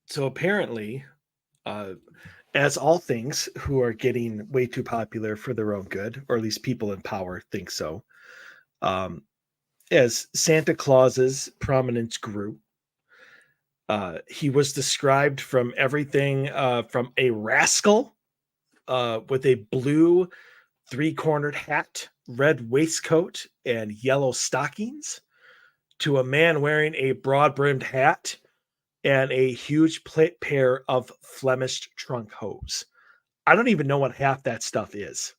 So apparently, as all things who are getting way too popular for their own good, or at least people in power think so, as Santa Claus's prominence grew, he was described from everything from a rascal with a blue three-cornered hat, red waistcoat, and yellow stockings, to a man wearing a broad-brimmed hat and a huge pair of Flemish trunk hose. I don't even know what half that stuff is,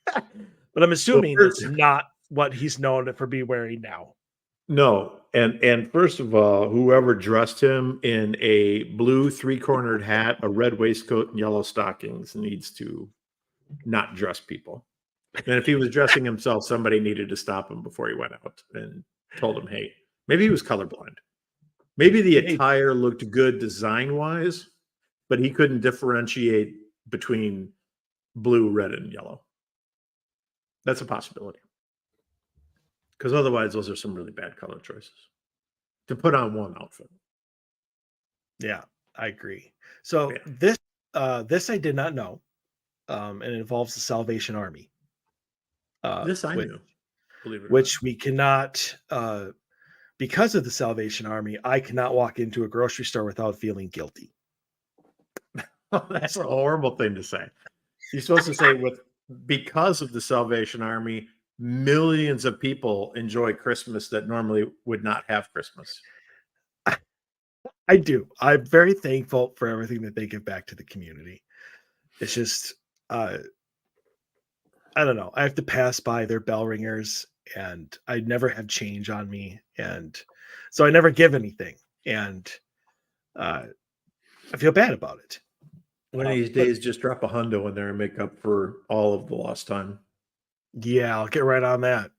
but I'm assuming it's not what he's known for be wearing now. No. And first of all, whoever dressed him in a blue three-cornered hat, a red waistcoat, and yellow stockings needs to not dress people. And if he was dressing himself, somebody needed to stop him before he went out and told him, hey, maybe he was colorblind. Maybe the attire looked good design-wise, but he couldn't differentiate between blue, red, and yellow. That's a possibility. Because otherwise, those are some really bad color choices to put on one outfit. Yeah, I agree. So Yeah. this I did not know, and it involves the Salvation Army. This I which, knew, believe it or which we cannot, because of the Salvation Army, I cannot walk into a grocery store without feeling guilty. not. That's a horrible thing to say. You're supposed to say because of the Salvation Army, millions of people enjoy Christmas that normally would not have Christmas. I do. I'm very thankful for everything that they give back to the community. It's just, I don't know. I have to pass by their bell ringers, and I never have change on me, and so I never give anything, and I feel bad about it. One of these days, just drop a hundo in there and make up for all of the lost time. Yeah, I'll get right on that.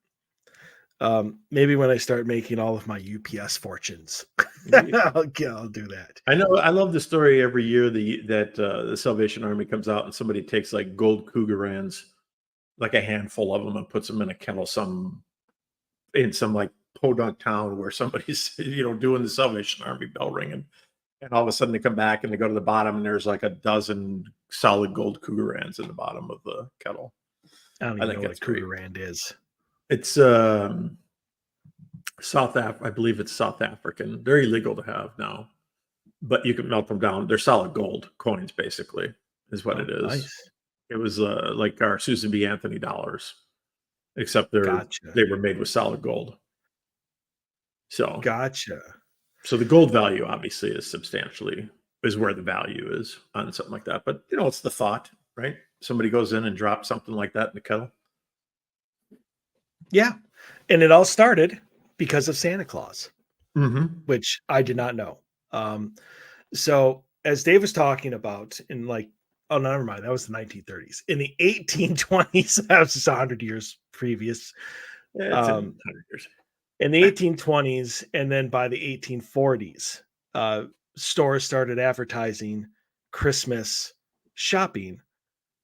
Maybe when I start making all of my UPS fortunes, I'll do that. I know. I love the story every year that the Salvation Army comes out and somebody takes like gold cougarans, like a handful of them, and puts them in a kettle in some like podunk town where somebody's doing the Salvation Army bell ringing, and all of a sudden they come back and they go to the bottom and there's like a dozen solid gold cougarans in the bottom of the kettle. I don't even know what a cougarand is. It's I believe it's South African. They're illegal to have now, but you can melt them down. They're solid gold coins, basically, is what it is. Nice. It was like our Susan B. Anthony dollars, except Gotcha. they were made with solid gold. So Gotcha. So the gold value obviously is where the value is on something like that. But it's the thought, right? Somebody goes in and drops something like that in the kettle. Yeah. And it all started because of Santa Claus, which I did not know. So as Dave was talking about oh, no, never mind. That was the 1930s. In the 1820s, that was just 100 years previous. Yeah, it's 100 years. In the 1820s, and then by the 1840s, stores started advertising Christmas shopping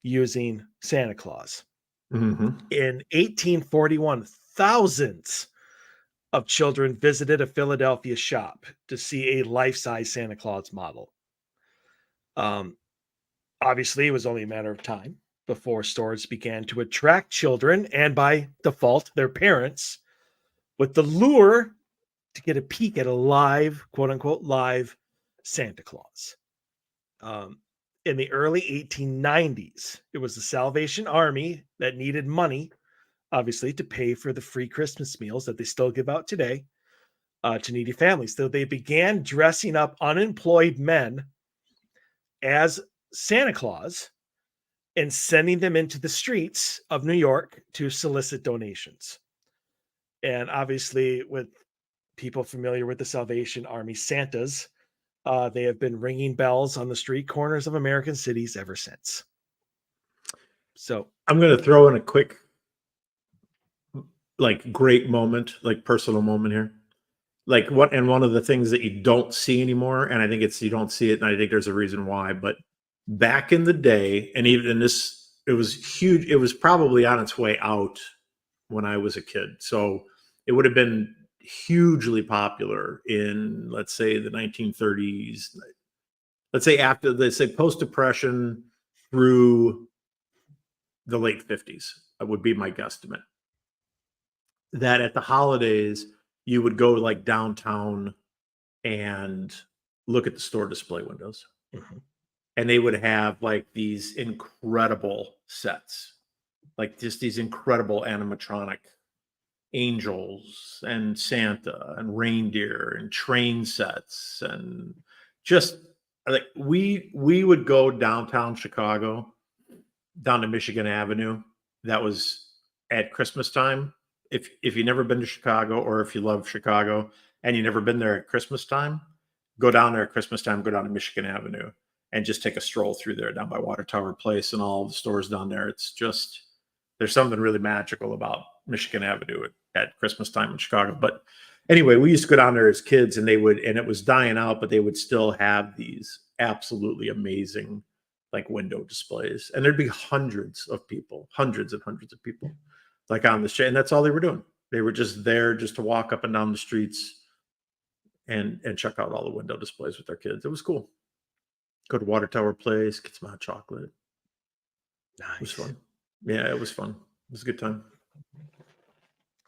using Santa Claus. Mm-hmm. In 1841, thousands of children visited a Philadelphia shop to see a life-size Santa Claus model. Obviously, it was only a matter of time before stores began to attract children, and by default, their parents, with the lure to get a peek at a live, quote-unquote, live Santa Claus. In the early 1890s, it was the Salvation Army that needed money, obviously, to pay for the free Christmas meals that they still give out today to needy families. So they began dressing up unemployed men as Santa Claus and sending them into the streets of New York to solicit donations. And obviously, with people familiar with the Salvation Army Santas, they have been ringing bells on the street corners of American cities ever since. So I'm going to throw in a quick, great moment, personal moment here. One of the things that you don't see anymore, and I think you don't see it, and I think there's a reason why, but back in the day, and even in this, it was huge. It was probably on its way out when I was a kid. So it would have been hugely popular in, let's say, the 1930s. Let's say post-Depression through the late 50s, would be my guesstimate. That at the holidays, you would go downtown and look at the store display windows. Mm-hmm. And they would have these incredible sets, just these incredible animatronic angels and Santa and reindeer and train sets. And just we would go downtown Chicago, down to Michigan Avenue. That was at Christmas time. If you've never been to Chicago, or if you love Chicago and you've never been there at Christmas time, go down there at Christmas time, go down to Michigan Avenue and just take a stroll through there down by Water Tower Place and all the stores down there. It's just There's something really magical about Michigan Avenue at Christmas time in Chicago. But anyway, we used to go down there as kids, and it was dying out, but they would still have these absolutely amazing like window displays, and there'd be hundreds and hundreds of people like on the street, and that's all they were doing. They were just there just to walk up and down the streets and check out all the window displays with their kids. It was cool. Go to Water Tower Place, get some hot chocolate. Nice. It was fun. Yeah, it was fun. It was a good time.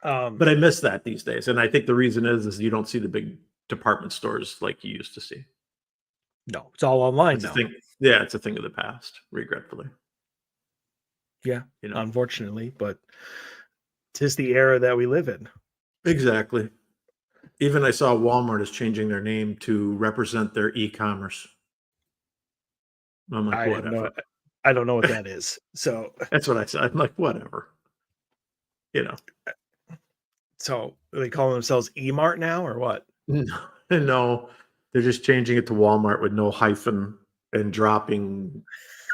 But But I miss that these days, and I think the reason is you don't see the big department stores like you used to see. no, it's all online It's a now. thing. Yeah, it's a thing of the past, regretfully. Yeah, You know, unfortunately, but 'tis the era that we live in. exactly. Even I saw Walmart is changing their name to represent their e-commerce. I'm like, I have whatever. I don't know what that is. So That's what I said. I'm like, whatever. You know, so are they calling themselves E-Mart now or what? no, they're just changing it to Walmart with no hyphen and dropping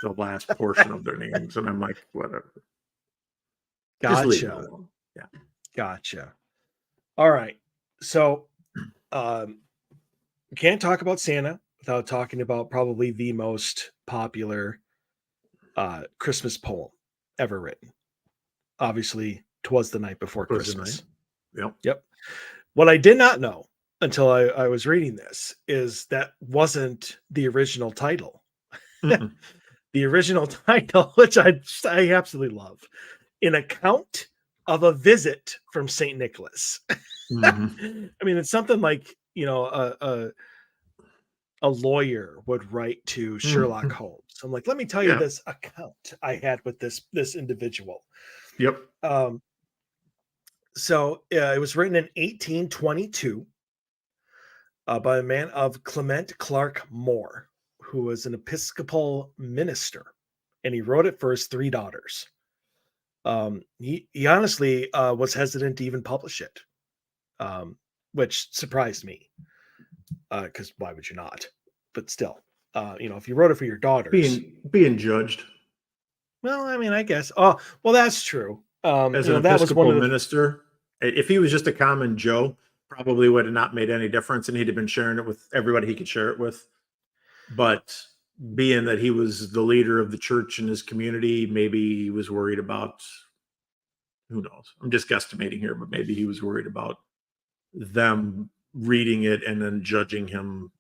the last portion of their names. And I'm like, whatever. Just leave it Gotcha. alone. Yeah. Gotcha. All right. So we can't talk about Santa without talking about probably the most popular Christmas poem ever written. Obviously, 'Twas the Night Before Was the Christmas. night. Yep. Yep. What I did not know until I was reading this is that wasn't the original title. Mm-mm. The original title, which I absolutely love, An Account of a Visit from St. Nicholas. Mhm. I mean, it's something like, a lawyer would write to Sherlock Holmes. I'm like, let me tell you Yeah. this account I had with this individual. Yep. So it was written in 1822 by a man of Clement Clark Moore, who was an Episcopal minister, and he wrote it for his three daughters. He honestly was hesitant to even publish it, which surprised me, because why would you not? But still, if you wrote it for your daughters, Being judged well, I mean, I guess. Oh, well, that's true. as an That was one Episcopal of the. minister, if he was just a common Joe, probably would have not made any difference, and he'd have been sharing it with everybody he could share it with. But being that he was the leader of the church in his community, maybe he was worried about, who knows? I'm just guesstimating here, but maybe he was worried about them reading it and then judging him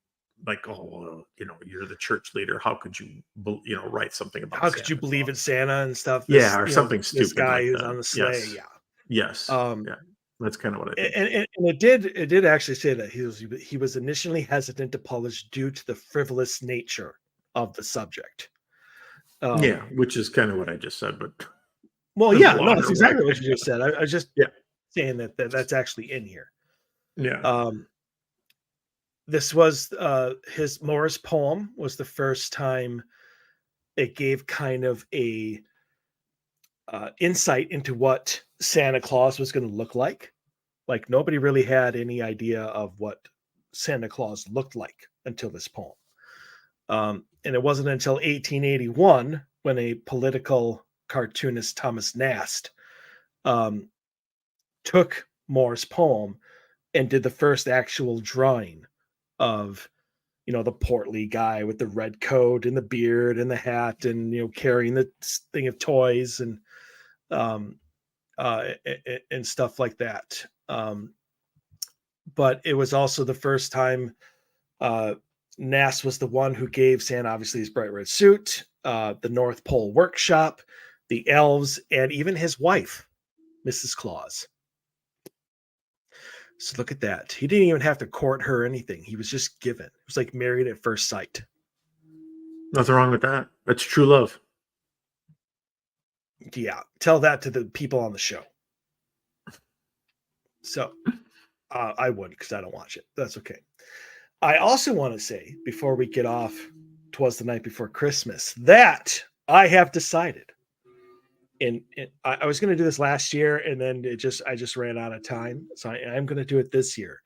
like, oh, well, you're the church leader. How could you, write something about How could you Santa believe in Claus? Santa and stuff? Yeah, or something This stupid guy like who's that. on the sleigh. Yes. Yeah. Yes. Yeah. That's kind of what I think. And it did actually say that he was initially hesitant to publish due to the frivolous nature of the subject. Yeah, which is kind of what I just said, but well, yeah, no, that's exactly what you just said. I was just saying that's actually in here. Yeah. This was his Morris poem was the first time it gave kind of a insight into what Santa Claus was going to look like. Like nobody really had any idea of what Santa Claus looked like until this poem. And it wasn't until 1881 when a political cartoonist, Thomas Nast, took Moore's poem and did the first actual drawing of, the portly guy with the red coat and the beard and the hat and, carrying the thing of toys and stuff like that. But it was also the first time Nast was the one who gave Santa obviously his bright red suit, the North Pole workshop, the elves, and even his wife, Mrs. Claus. So look at that. He didn't even have to court her or anything. He was just given. It was like married at first sight. Nothing wrong with that. That's true love. Yeah. Tell that to the people on the show. So I wouldn't because I don't watch it. That's okay. I also want to say before we get off 'Twas the Night Before Christmas that I have decided. And I was going to do this last year, and then I just ran out of time. So I'm going to do it this year.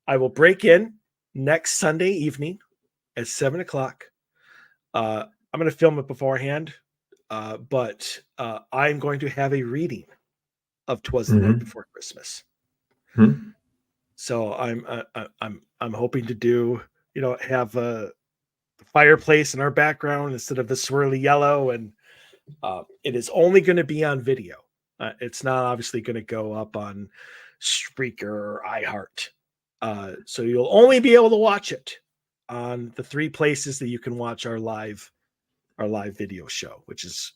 I will break in next Sunday evening at 7:00. I'm going to film it beforehand. but I'm going to have a reading of "Twas the Night Before Christmas." So I'm hoping to do, have a fireplace in our background instead of the swirly yellow, and it is only going to be on video. It's not obviously going to go up on Spreaker or iHeart. So you'll only be able to watch it on the 3 places that you can watch our live video show, which is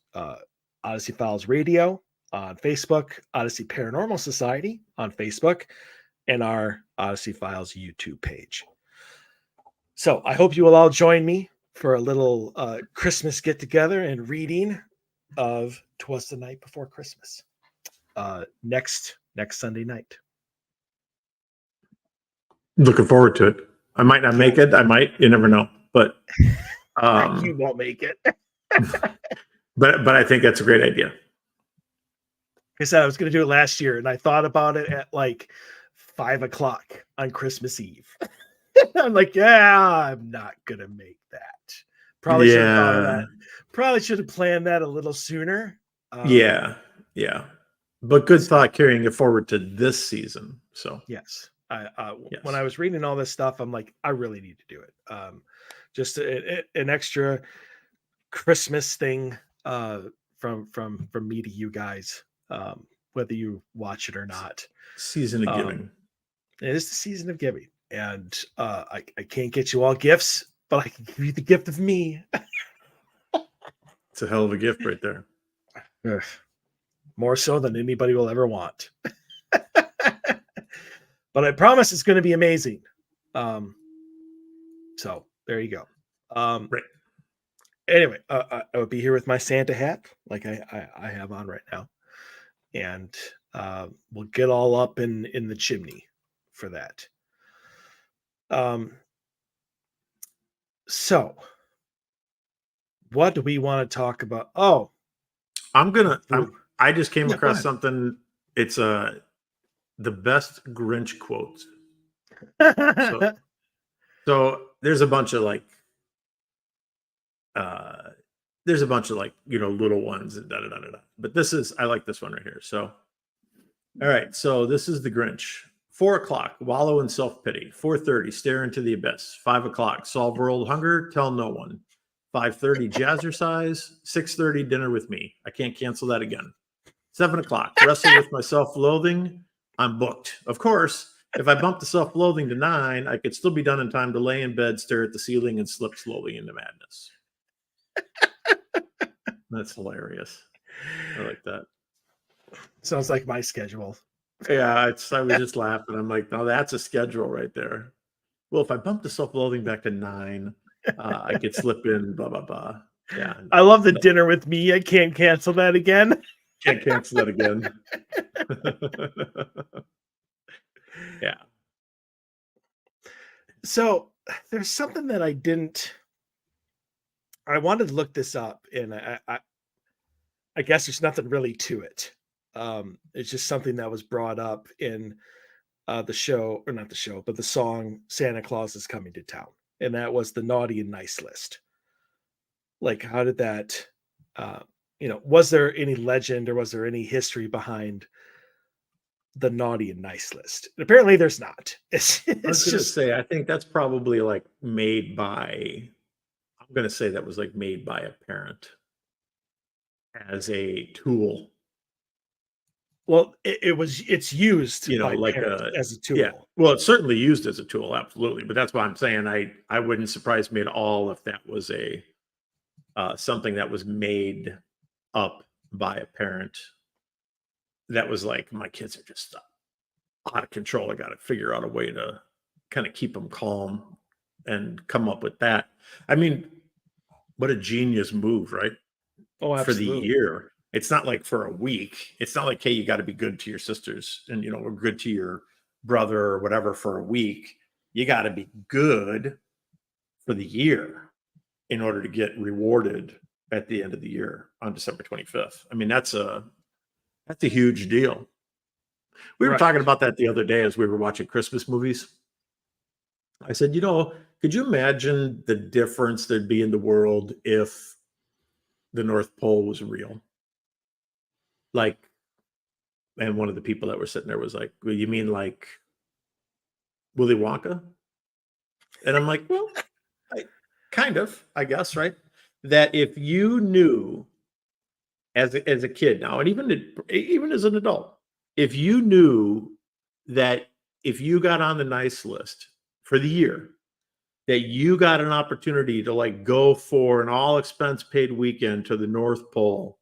Odyssey Files Radio on Facebook, Odyssey Paranormal Society on Facebook, and our Odyssey Files YouTube page. So I hope you will all join me for a little Christmas get together and reading of "Twas the Night Before Christmas" next Sunday night. Looking forward to it. I might not make it. I might. You never know. But you won't make it. but I think that's a great idea. Like I said, I was going to do it last year, and I thought about it at like 5:00 on Christmas Eve. I'm like, yeah, I'm not going to make that. Probably should have thought of that. Probably should have planned that a little sooner. Yeah. But good thought carrying it forward to this season. So yes. When I was reading all this stuff, I'm like, I really need to do it. Just an extra Christmas thing from me to you guys, whether you watch it or not. Season of giving. It is the season of giving, and I can't get you all gifts, but I can give you the gift of me. It's a hell of a gift right there. Ugh. More so than anybody will ever want. But I promise it's going to be amazing. So there you go. Right. Anyway, I will be here with my Santa hat, like I have on right now, and we'll get all up in the chimney for that. So what do we want to talk about? Oh, I just came across something. It's the best Grinch quotes. So there's a bunch of little ones and da. But I like this one right here. So, all right. So this is the Grinch. 4:00, wallow in self-pity. 4:30, stare into the abyss. 5:00, solve world hunger, tell no one. 5:30, jazzercise. 6:30, dinner with me. I can't cancel that again. 7:00, wrestle with my self-loathing. I'm booked. Of course, if I bumped the self-loathing to 9, I could still be done in time to lay in bed, stare at the ceiling, and slip slowly into madness. That's hilarious. I like that. Sounds like my schedule. Yeah, I was just laughing. I'm like, no, that's a schedule right there. Well, if I bump the self-loathing back to 9, I could slip in, blah, blah, blah. Yeah. I love the dinner with me. I can't cancel that again. Can't cancel that again. Yeah. So there's something that I wanted to look this up, and I guess there's nothing really to it. It's just something that was brought up in the show, or not the show, but the song "Santa Claus is Coming to Town," and that was the naughty and nice list. Like, how did that? Was there any legend or was there any history behind the naughty and nice list? And apparently, there's not. It's I was going to just say, I think that's probably made by. I'm going to say that was made by a parent as a tool. Well, it's used, by parents as a tool. Yeah. Well, it's certainly used as a tool, absolutely. But that's why I'm saying I wouldn't surprise me at all if that was a something that was made up by a parent that was like, my kids are just out of control. I got to figure out a way to kind of keep them calm and come up with that. I mean, what a genius move, right? Oh, absolutely. For the year. It's not like for a week. It's not like, hey, you got to be good to your sisters and, or good to your brother or whatever for a week. You got to be good for the year in order to get rewarded at the end of the year on December 25th. I mean, that's a huge deal. We were talking about that the other day as we were watching Christmas movies. I said, could you imagine the difference there'd be in the world if the North Pole was real. Like, and one of the people that were sitting there was like, well, you mean like Willy Wonka? And I'm like, well, kind of, I guess, right? That if you knew as a kid now, and even as an adult, if you knew that if you got on the nice list for the year, that you got an opportunity to like go for an all expense paid weekend to the North Pole,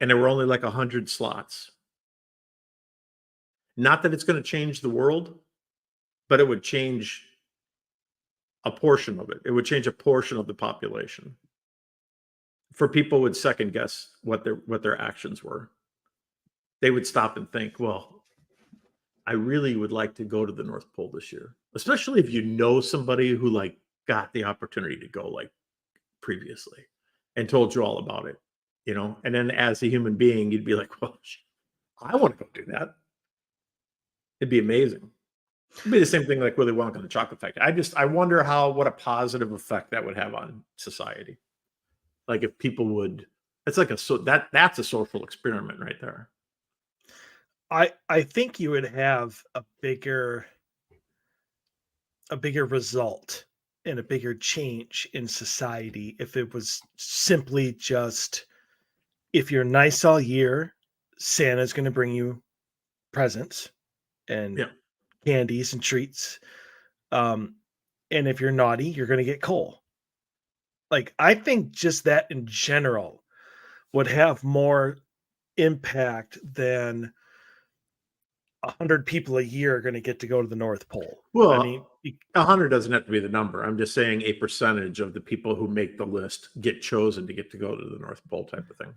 and there were only like 100 slots. Not that it's going to change the world, but it would change a portion of it. It would change a portion of the population. For people would second guess what their actions were. They would stop and think, well, I really would like to go to the North Pole this year, especially if you know somebody who like got the opportunity to go like previously and told you all about it, you know? And then as a human being, you'd be like, well, I want to go do that. It'd be amazing. It'd be the same thing like Willy Wonka and the Chocolate Factory. I wonder what a positive effect that would have on society. Like if people would, it's like that's a social experiment right there. I think you would have a bigger result and a bigger change in society if it was simply just, if you're nice all year, Santa's going to bring you presents and candies and treats. And if you're naughty, you're going to get coal. Like, I think just that in general would have more impact than 100 people a year are going to get to go to the North Pole. Well, I mean, 100 doesn't have to be the number. I'm just saying a percentage of the people who make the list get chosen to get to go to the North Pole type of thing.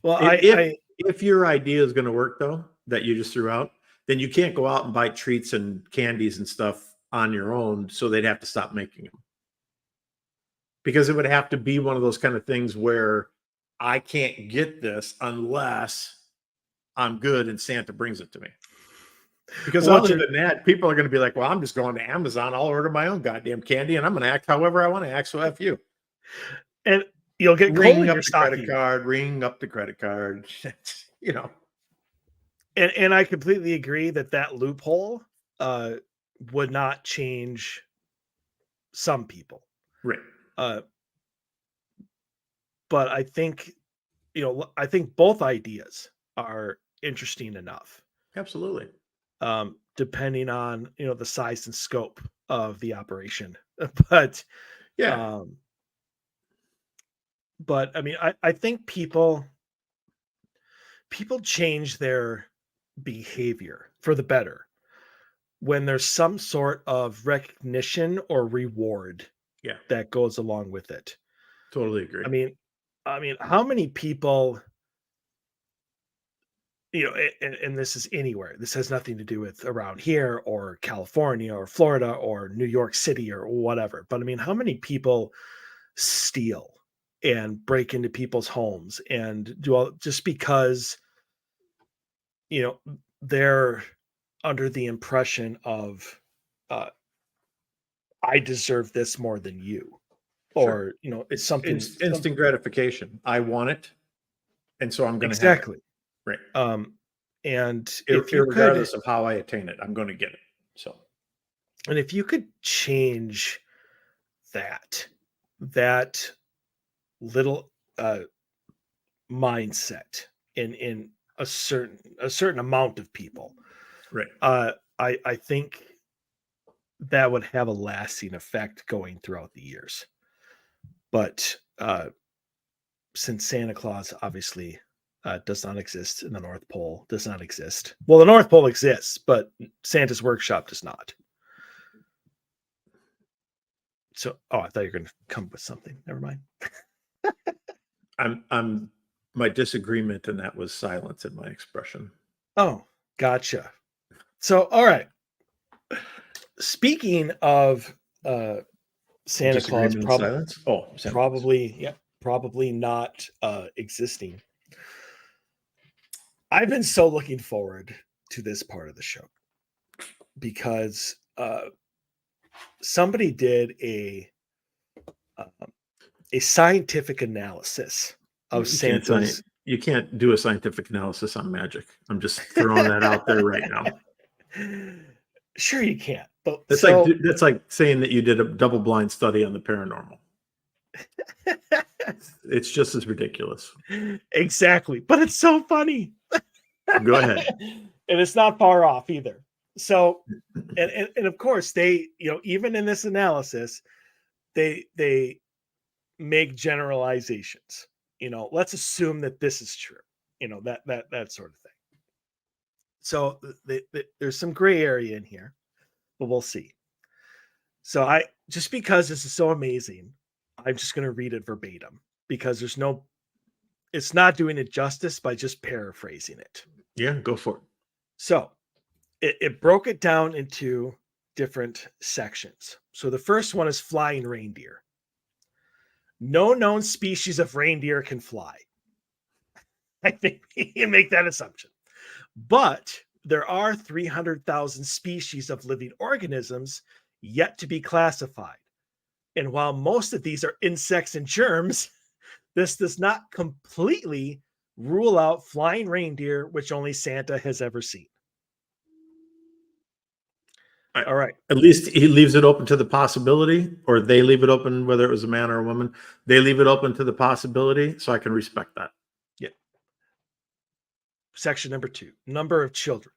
Well, if your idea is going to work though, that you just threw out, then you can't go out and buy treats and candies and stuff on your own. So they'd have to stop making them. Because it would have to be one of those kind of things where I can't get this unless I'm good and Santa brings it to me. Because other than that, people are going to be like, well, I'm just going to Amazon. I'll order my own goddamn candy and I'm going to act however I want to act. So F you. And you'll get ringing up the credit card, you know. And I completely agree that loophole would not change some people. Right. But I think, I think both ideas are interesting enough. Absolutely. Depending on, the size and scope of the operation. But yeah. But I mean, I think people change their behavior for the better when there's some sort of recognition or reward that goes along with it. Totally agree. I mean, how many people, and this is anywhere, this has nothing to do with around here or California or Florida or New York City or whatever. But I mean, how many people steal and break into people's homes and do all just because, they're under the impression of, I deserve this more than you. Or, it's something instant gratification. I want it. And so I'm going to have it. Right. And if regardless of how I attain it, I'm going to get it. So, and if you could change that little mindset in a certain amount of people, right? I think that would have a lasting effect going throughout the years. But since Santa Claus obviously does not exist and the North Pole does not exist. Well, the North Pole exists, but Santa's workshop does not. So, I thought you were going to come with something. Never mind. My disagreement, and that was silence in my expression. Oh, gotcha. So, all right. Speaking of Santa Claus, probably not existing. I've been so looking forward to this part of the show because somebody did a a scientific analysis of Santa's. You can't do a scientific analysis on magic. I'm just throwing that out there right now. Sure, you can, but that's like saying that you did a double-blind study on the paranormal. It's just as ridiculous. Exactly, but it's so funny. Go ahead. And it's not far off either. So, and of course, they, even in this analysis, they make generalizations. Let's assume that this is true. That sort of thing. So there's some gray area in here, but we'll see. So just because this is so amazing, I'm just going to read it verbatim because it's not doing it justice by just paraphrasing it. Yeah, go for it. So it broke it down into different sections. So the first one is flying reindeer. No known species of reindeer can fly. I think you can make that assumption. But there are 300,000 species of living organisms yet to be classified. And while most of these are insects and germs, this does not completely rule out flying reindeer, which only Santa has ever seen. All right. At least he leaves it open to the possibility, or they leave it open, whether it was a man or a woman. They leave it open to the possibility, so I can respect that. Yeah. Section number 2, number of children.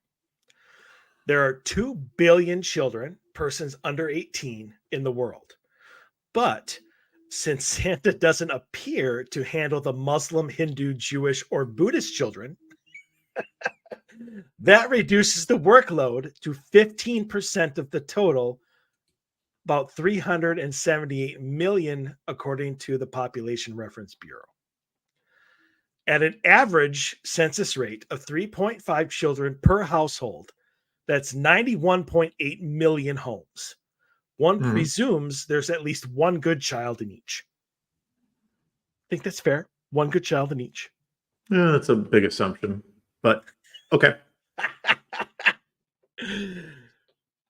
There are 2 billion children, persons under 18, in the world. But since Santa doesn't appear to handle the Muslim, Hindu, Jewish, or Buddhist children, that reduces the workload to 15% of the total, about 378 million, according to the Population Reference Bureau. At an average census rate of 3.5 children per household, that's 91.8 million homes. One presumes there's at least one good child in each. I think that's fair. One good child in each. Yeah, that's a big assumption, but okay.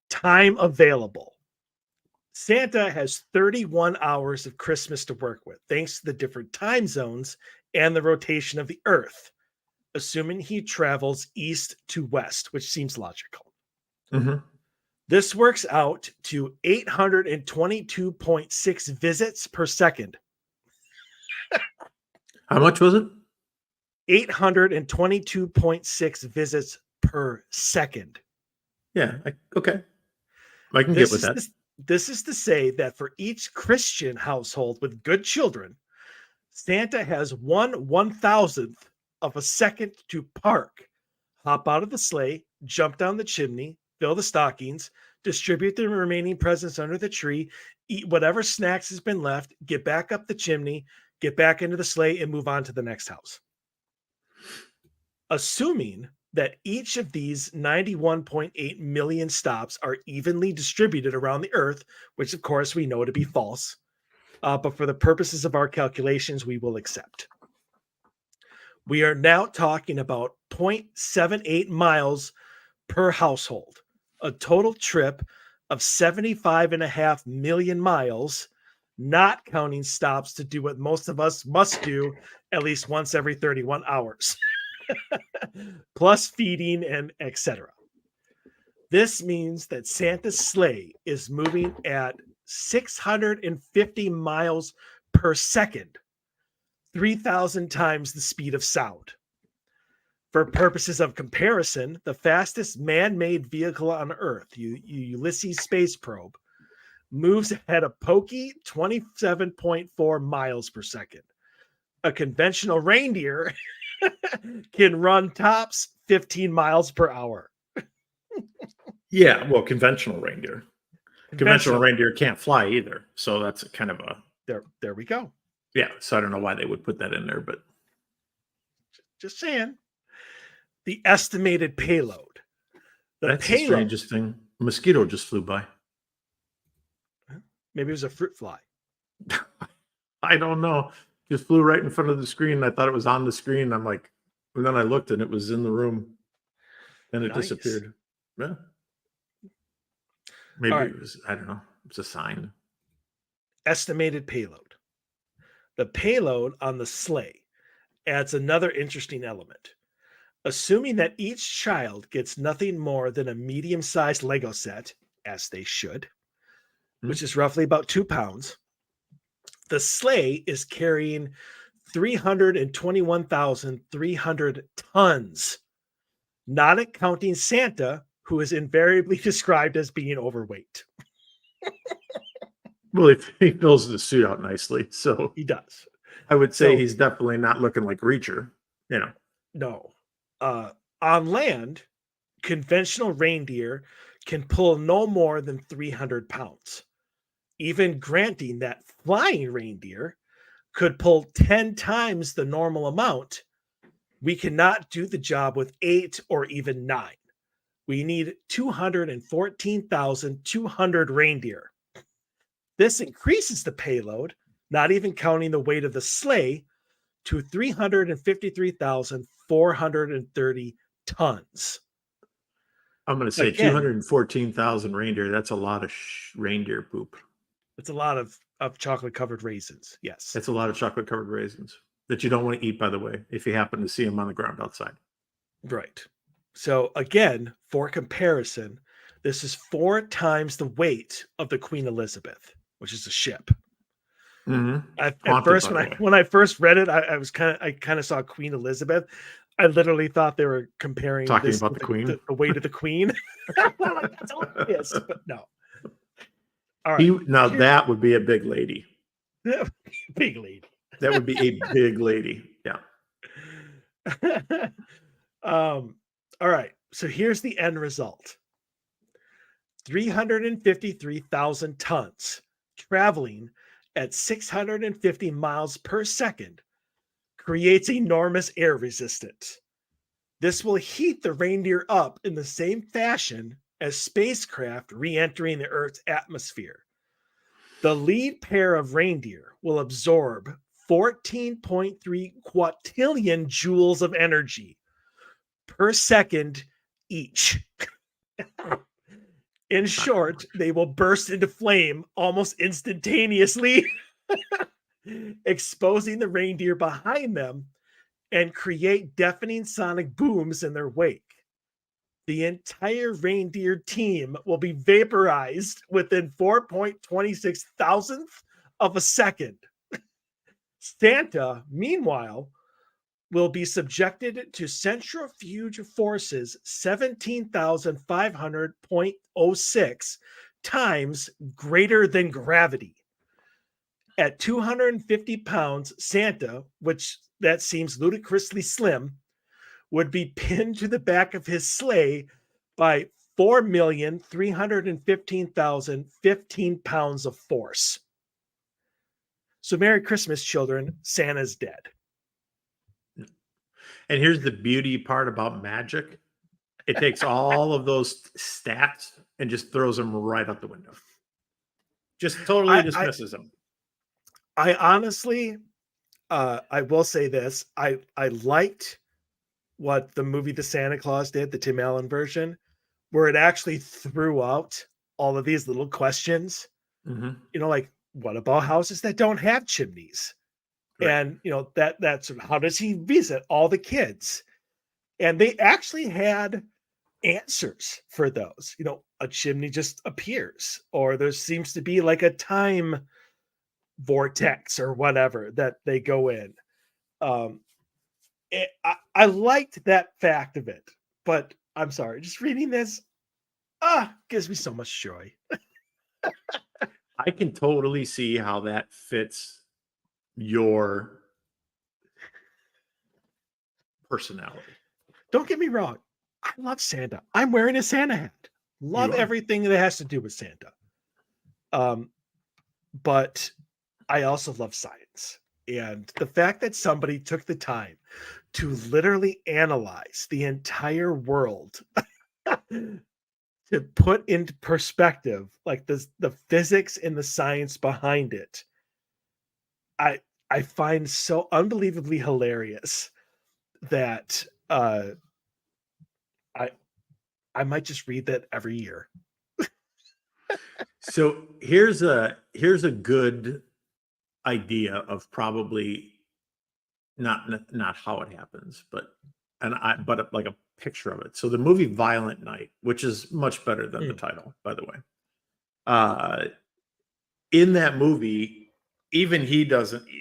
Time available. Santa has 31 hours of Christmas to work with, thanks to the different time zones and the rotation of the Earth, assuming he travels east to west, which seems logical. Mm-hmm. This works out to 822.6 visits per second. How much was it? 822.6 visits per second. Yeah, okay. I can get with that. This is to say that for each Christian household with good children, Santa has 1/1000th of a second to park, hop out of the sleigh, jump down the chimney, fill the stockings, distribute the remaining presents under the tree, eat whatever snacks has been left, get back up the chimney, get back into the sleigh, and move on to the next house. Assuming that each of these 91.8 million stops are evenly distributed around the Earth, which of course we know to be false, but for the purposes of our calculations, we will accept. We are now talking about 0.78 miles per household, a total trip of 75.5 million miles, not counting stops to do what most of us must do at least once every 31 hours, plus feeding and etc. This means that Santa's sleigh is moving at 650 miles per second, 3,000 times the speed of sound. For purposes of comparison, the fastest man-made vehicle on Earth, Ulysses space probe, moves at a pokey 27.4 miles per second. A conventional reindeer can run tops 15 miles per hour. Yeah, well, conventional reindeer. Conventional reindeer can't fly either, so that's kind of a... There we go. Yeah, so I don't know why they would put that in there, but... Just saying. The estimated payload. That's the strangest thing. A mosquito just flew by. Maybe it was a fruit fly. I don't know. Just flew right in front of the screen. I thought it was on the screen. I'm like, and then I looked and it was in the room. And it disappeared. Yeah. Maybe it was, I don't know. It's a sign. Estimated payload. The payload on the sleigh adds another interesting element. Assuming that each child gets nothing more than a medium-sized Lego set, as they should, which is roughly about 2 pounds, the sleigh is carrying 321,300 tons, not counting Santa, who is invariably described as being overweight. Well, he fills the suit out nicely, so He does. I would say So- he's definitely not looking like Reacher. No. On land, conventional reindeer can pull no more than 300 pounds. Even granting that flying reindeer could pull 10 times the normal amount, we cannot do the job with 8 or even 9. We need 214,200 reindeer. This increases the payload, not even counting the weight of the sleigh, to 353,430 tons. I'm going to say Again, 214,000 reindeer. That's a lot of reindeer poop. It's a lot of chocolate covered raisins. Yes. That's a lot of chocolate covered raisins that you don't want to eat, by the way, if you happen to see them on the ground outside. Right. So again, for comparison, this is 4 times the weight of the Queen Elizabeth, which is a ship. At first, when I first read it, I kind of saw Queen Elizabeth. I literally thought they were comparing talking about the Queen, the weight of the Queen. Like, that's all it is, but no. All right. That would be a big lady. Big lady. That would be a big lady. Yeah. All right. So here's the end result. 353,000 tons traveling at 650 miles per second creates enormous air resistance. This will heat the reindeer up in the same fashion as spacecraft re-entering the Earth's atmosphere. The lead pair of reindeer will absorb 14.3 quintillion joules of energy per second each. In short, they will burst into flame almost instantaneously, exposing the reindeer behind them and create deafening sonic booms in their wake. The entire reindeer team will be vaporized within 4.26 thousandths of a second. Santa, meanwhile, will be subjected to centrifuge forces 17,500.06 times greater than gravity. At 250 pounds, Santa, which that seems ludicrously slim, would be pinned to the back of his sleigh by 4,315,015 pounds of force. So Merry Christmas, children. Santa's dead. And here's the beauty part about magic. It takes all of those stats and just throws them right out the window. Just totally dismisses them. I honestly, I will say this. I liked what the movie The Santa Claus did, the Tim Allen version, where it actually threw out all of these little questions. Mm-hmm. You know, like, what about houses that don't have chimneys? Right. And, you know, that's how does he visit all the kids? And they actually had answers for those. You know, a chimney just appears, or there seems to be like a time vortex or whatever that they go in. I liked that fact of it, but I'm sorry, just reading this gives me so much joy. I can totally see how that fits your personality. Don't get me wrong. I love Santa. I'm wearing a Santa hat. Love everything that has to do with Santa. But I also love science. And the fact that somebody took the time to literally analyze the entire world to put into perspective like the physics and the science behind it, I find so unbelievably hilarious that I might just read that every year. So here's a good idea of probably not how it happens, but like a picture of it. So the movie Violent Night, which is much better than the title, by the way. In that movie,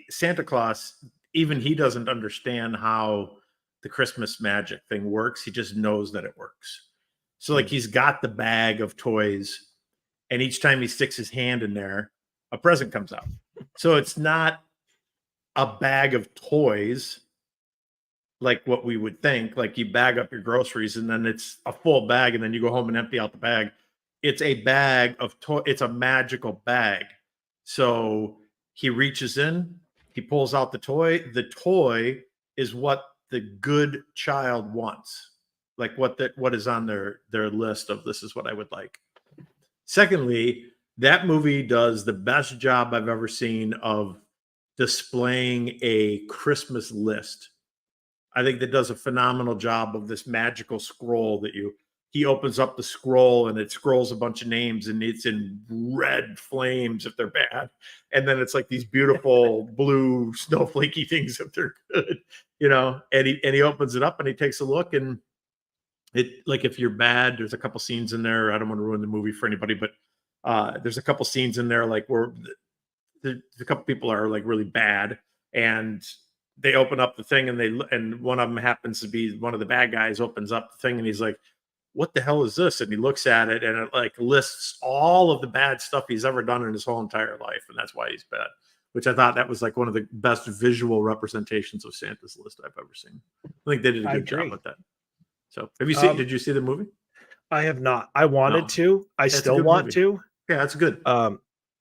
Santa Claus, even he doesn't understand how the Christmas magic thing works. He just knows that it works. So like he's got the bag of toys, and each time he sticks his hand in there, a present comes out. So it's not a bag of toys like what we would think, like you bag up your groceries and then it's a full bag and then you go home and empty out the bag. It's a bag of toy. It's a magical bag. So he reaches in, he pulls out the toy. The toy is what the good child wants, like what is on their list of this is what I would like. Secondly, that movie does the best job I've ever seen of displaying a Christmas list. I think that does a phenomenal job of this magical scroll that he opens up the scroll and it scrolls a bunch of names and it's in red flames if they're bad. And then it's like these beautiful blue snowflakey things if they're good, and he opens it up and he takes a look, and it, like, if you're bad, there's a couple scenes in there. I don't want to ruin the movie for anybody, but there's a couple scenes in there like where a couple people are like really bad, and they open up the thing and one of them happens to be one of the bad guys, opens up the thing and he's like, what the hell is this? And he looks at it and it like lists all of the bad stuff he's ever done in his whole entire life. And that's why he's bad, which I thought that was like one of the best visual representations of Santa's list I've ever seen. I think they did a good job with that. So did you see the movie? I have not. I wanted to. I still want movie. to. Yeah, it's good.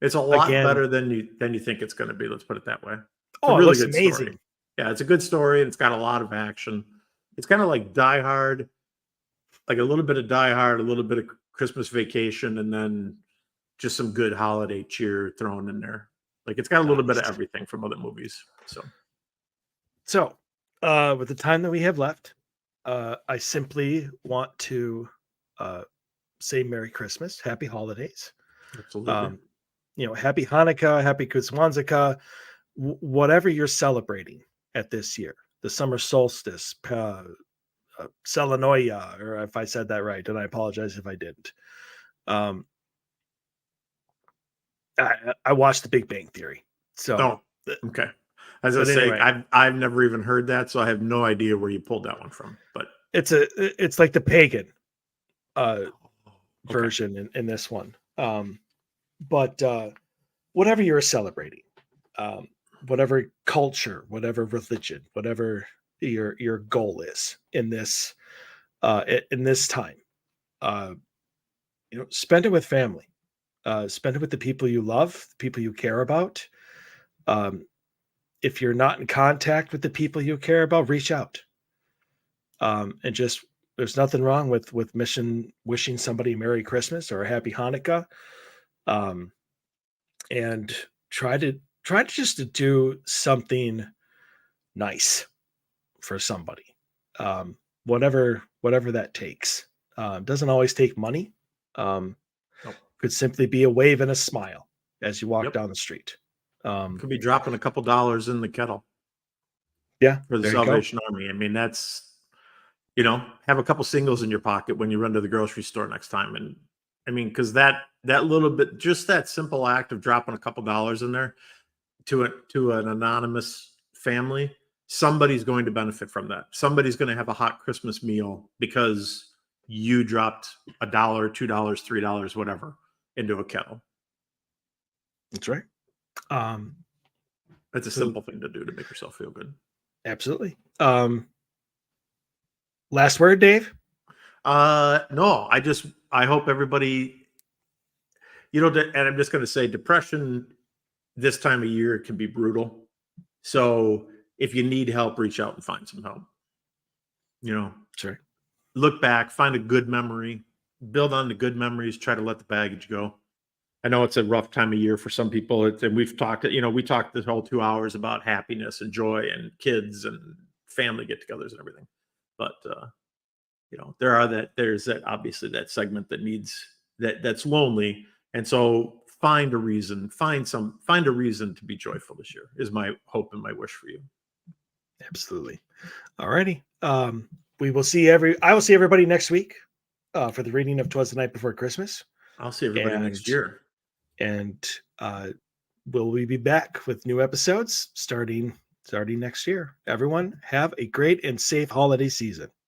It's a lot better than you think it's going to be. Let's put it that way. It's a really good amazing story. Yeah, it's a good story, and it's got a lot of action. It's kind of like Die Hard, like a little bit of Die Hard, a little bit of Christmas Vacation, and then just some good holiday cheer thrown in there. Like it's got a little bit of everything from other movies. So, with the time that we have left, I simply want to say Merry Christmas, Happy Holidays. Absolutely. Happy Hanukkah, Happy Kwanzaa, whatever you're celebrating at this year, the summer solstice, Selenoia, or if I said that right, and I apologize if I didn't. I watched The Big Bang Theory, so okay. As I say, anyway, I've never even heard that, so I have no idea where you pulled that one from. But it's like the pagan version in this one. But whatever you're celebrating, whatever culture, whatever religion, whatever your goal is in this time, spend it with family, spend it with the people you love, the people you care about. If you're not in contact with the people you care about, reach out. And just, there's nothing wrong with wishing somebody Merry Christmas or a Happy Hanukkah. And try to just to do something nice for somebody. Whatever that takes. Doesn't always take money. Could simply be a wave and a smile as you walk down the street. Could be dropping a couple dollars in the kettle. Yeah. For the Salvation Army. I mean, that's, have a couple singles in your pocket when you run to the grocery store next time. And I mean, because that little bit, just that simple act of dropping a couple dollars in there to an anonymous family, somebody's going to benefit from that. Somebody's going to have a hot Christmas meal because you dropped $1, $2, $3, whatever, into a kettle. That's right. It's a simple thing to do to make yourself feel good. Absolutely. Last word, Dave? No, I hope everybody, and I'm just going to say depression this time of year can be brutal. So if you need help, reach out and find some help. Sure. Look back, find a good memory, build on the good memories, try to let the baggage go. I know it's a rough time of year for some people. And we've talked, we talked this whole 2 hours about happiness and joy and kids and family get-togethers and everything. But, there's that obviously that segment that needs that's lonely. And so find a reason to be joyful this year is my hope and my wish for you. Absolutely. All righty. I will see everybody next week for the reading of 'Twas the Night Before Christmas. I'll see everybody next year. And will we be back with new episodes starting next year? Everyone have a great and safe holiday season.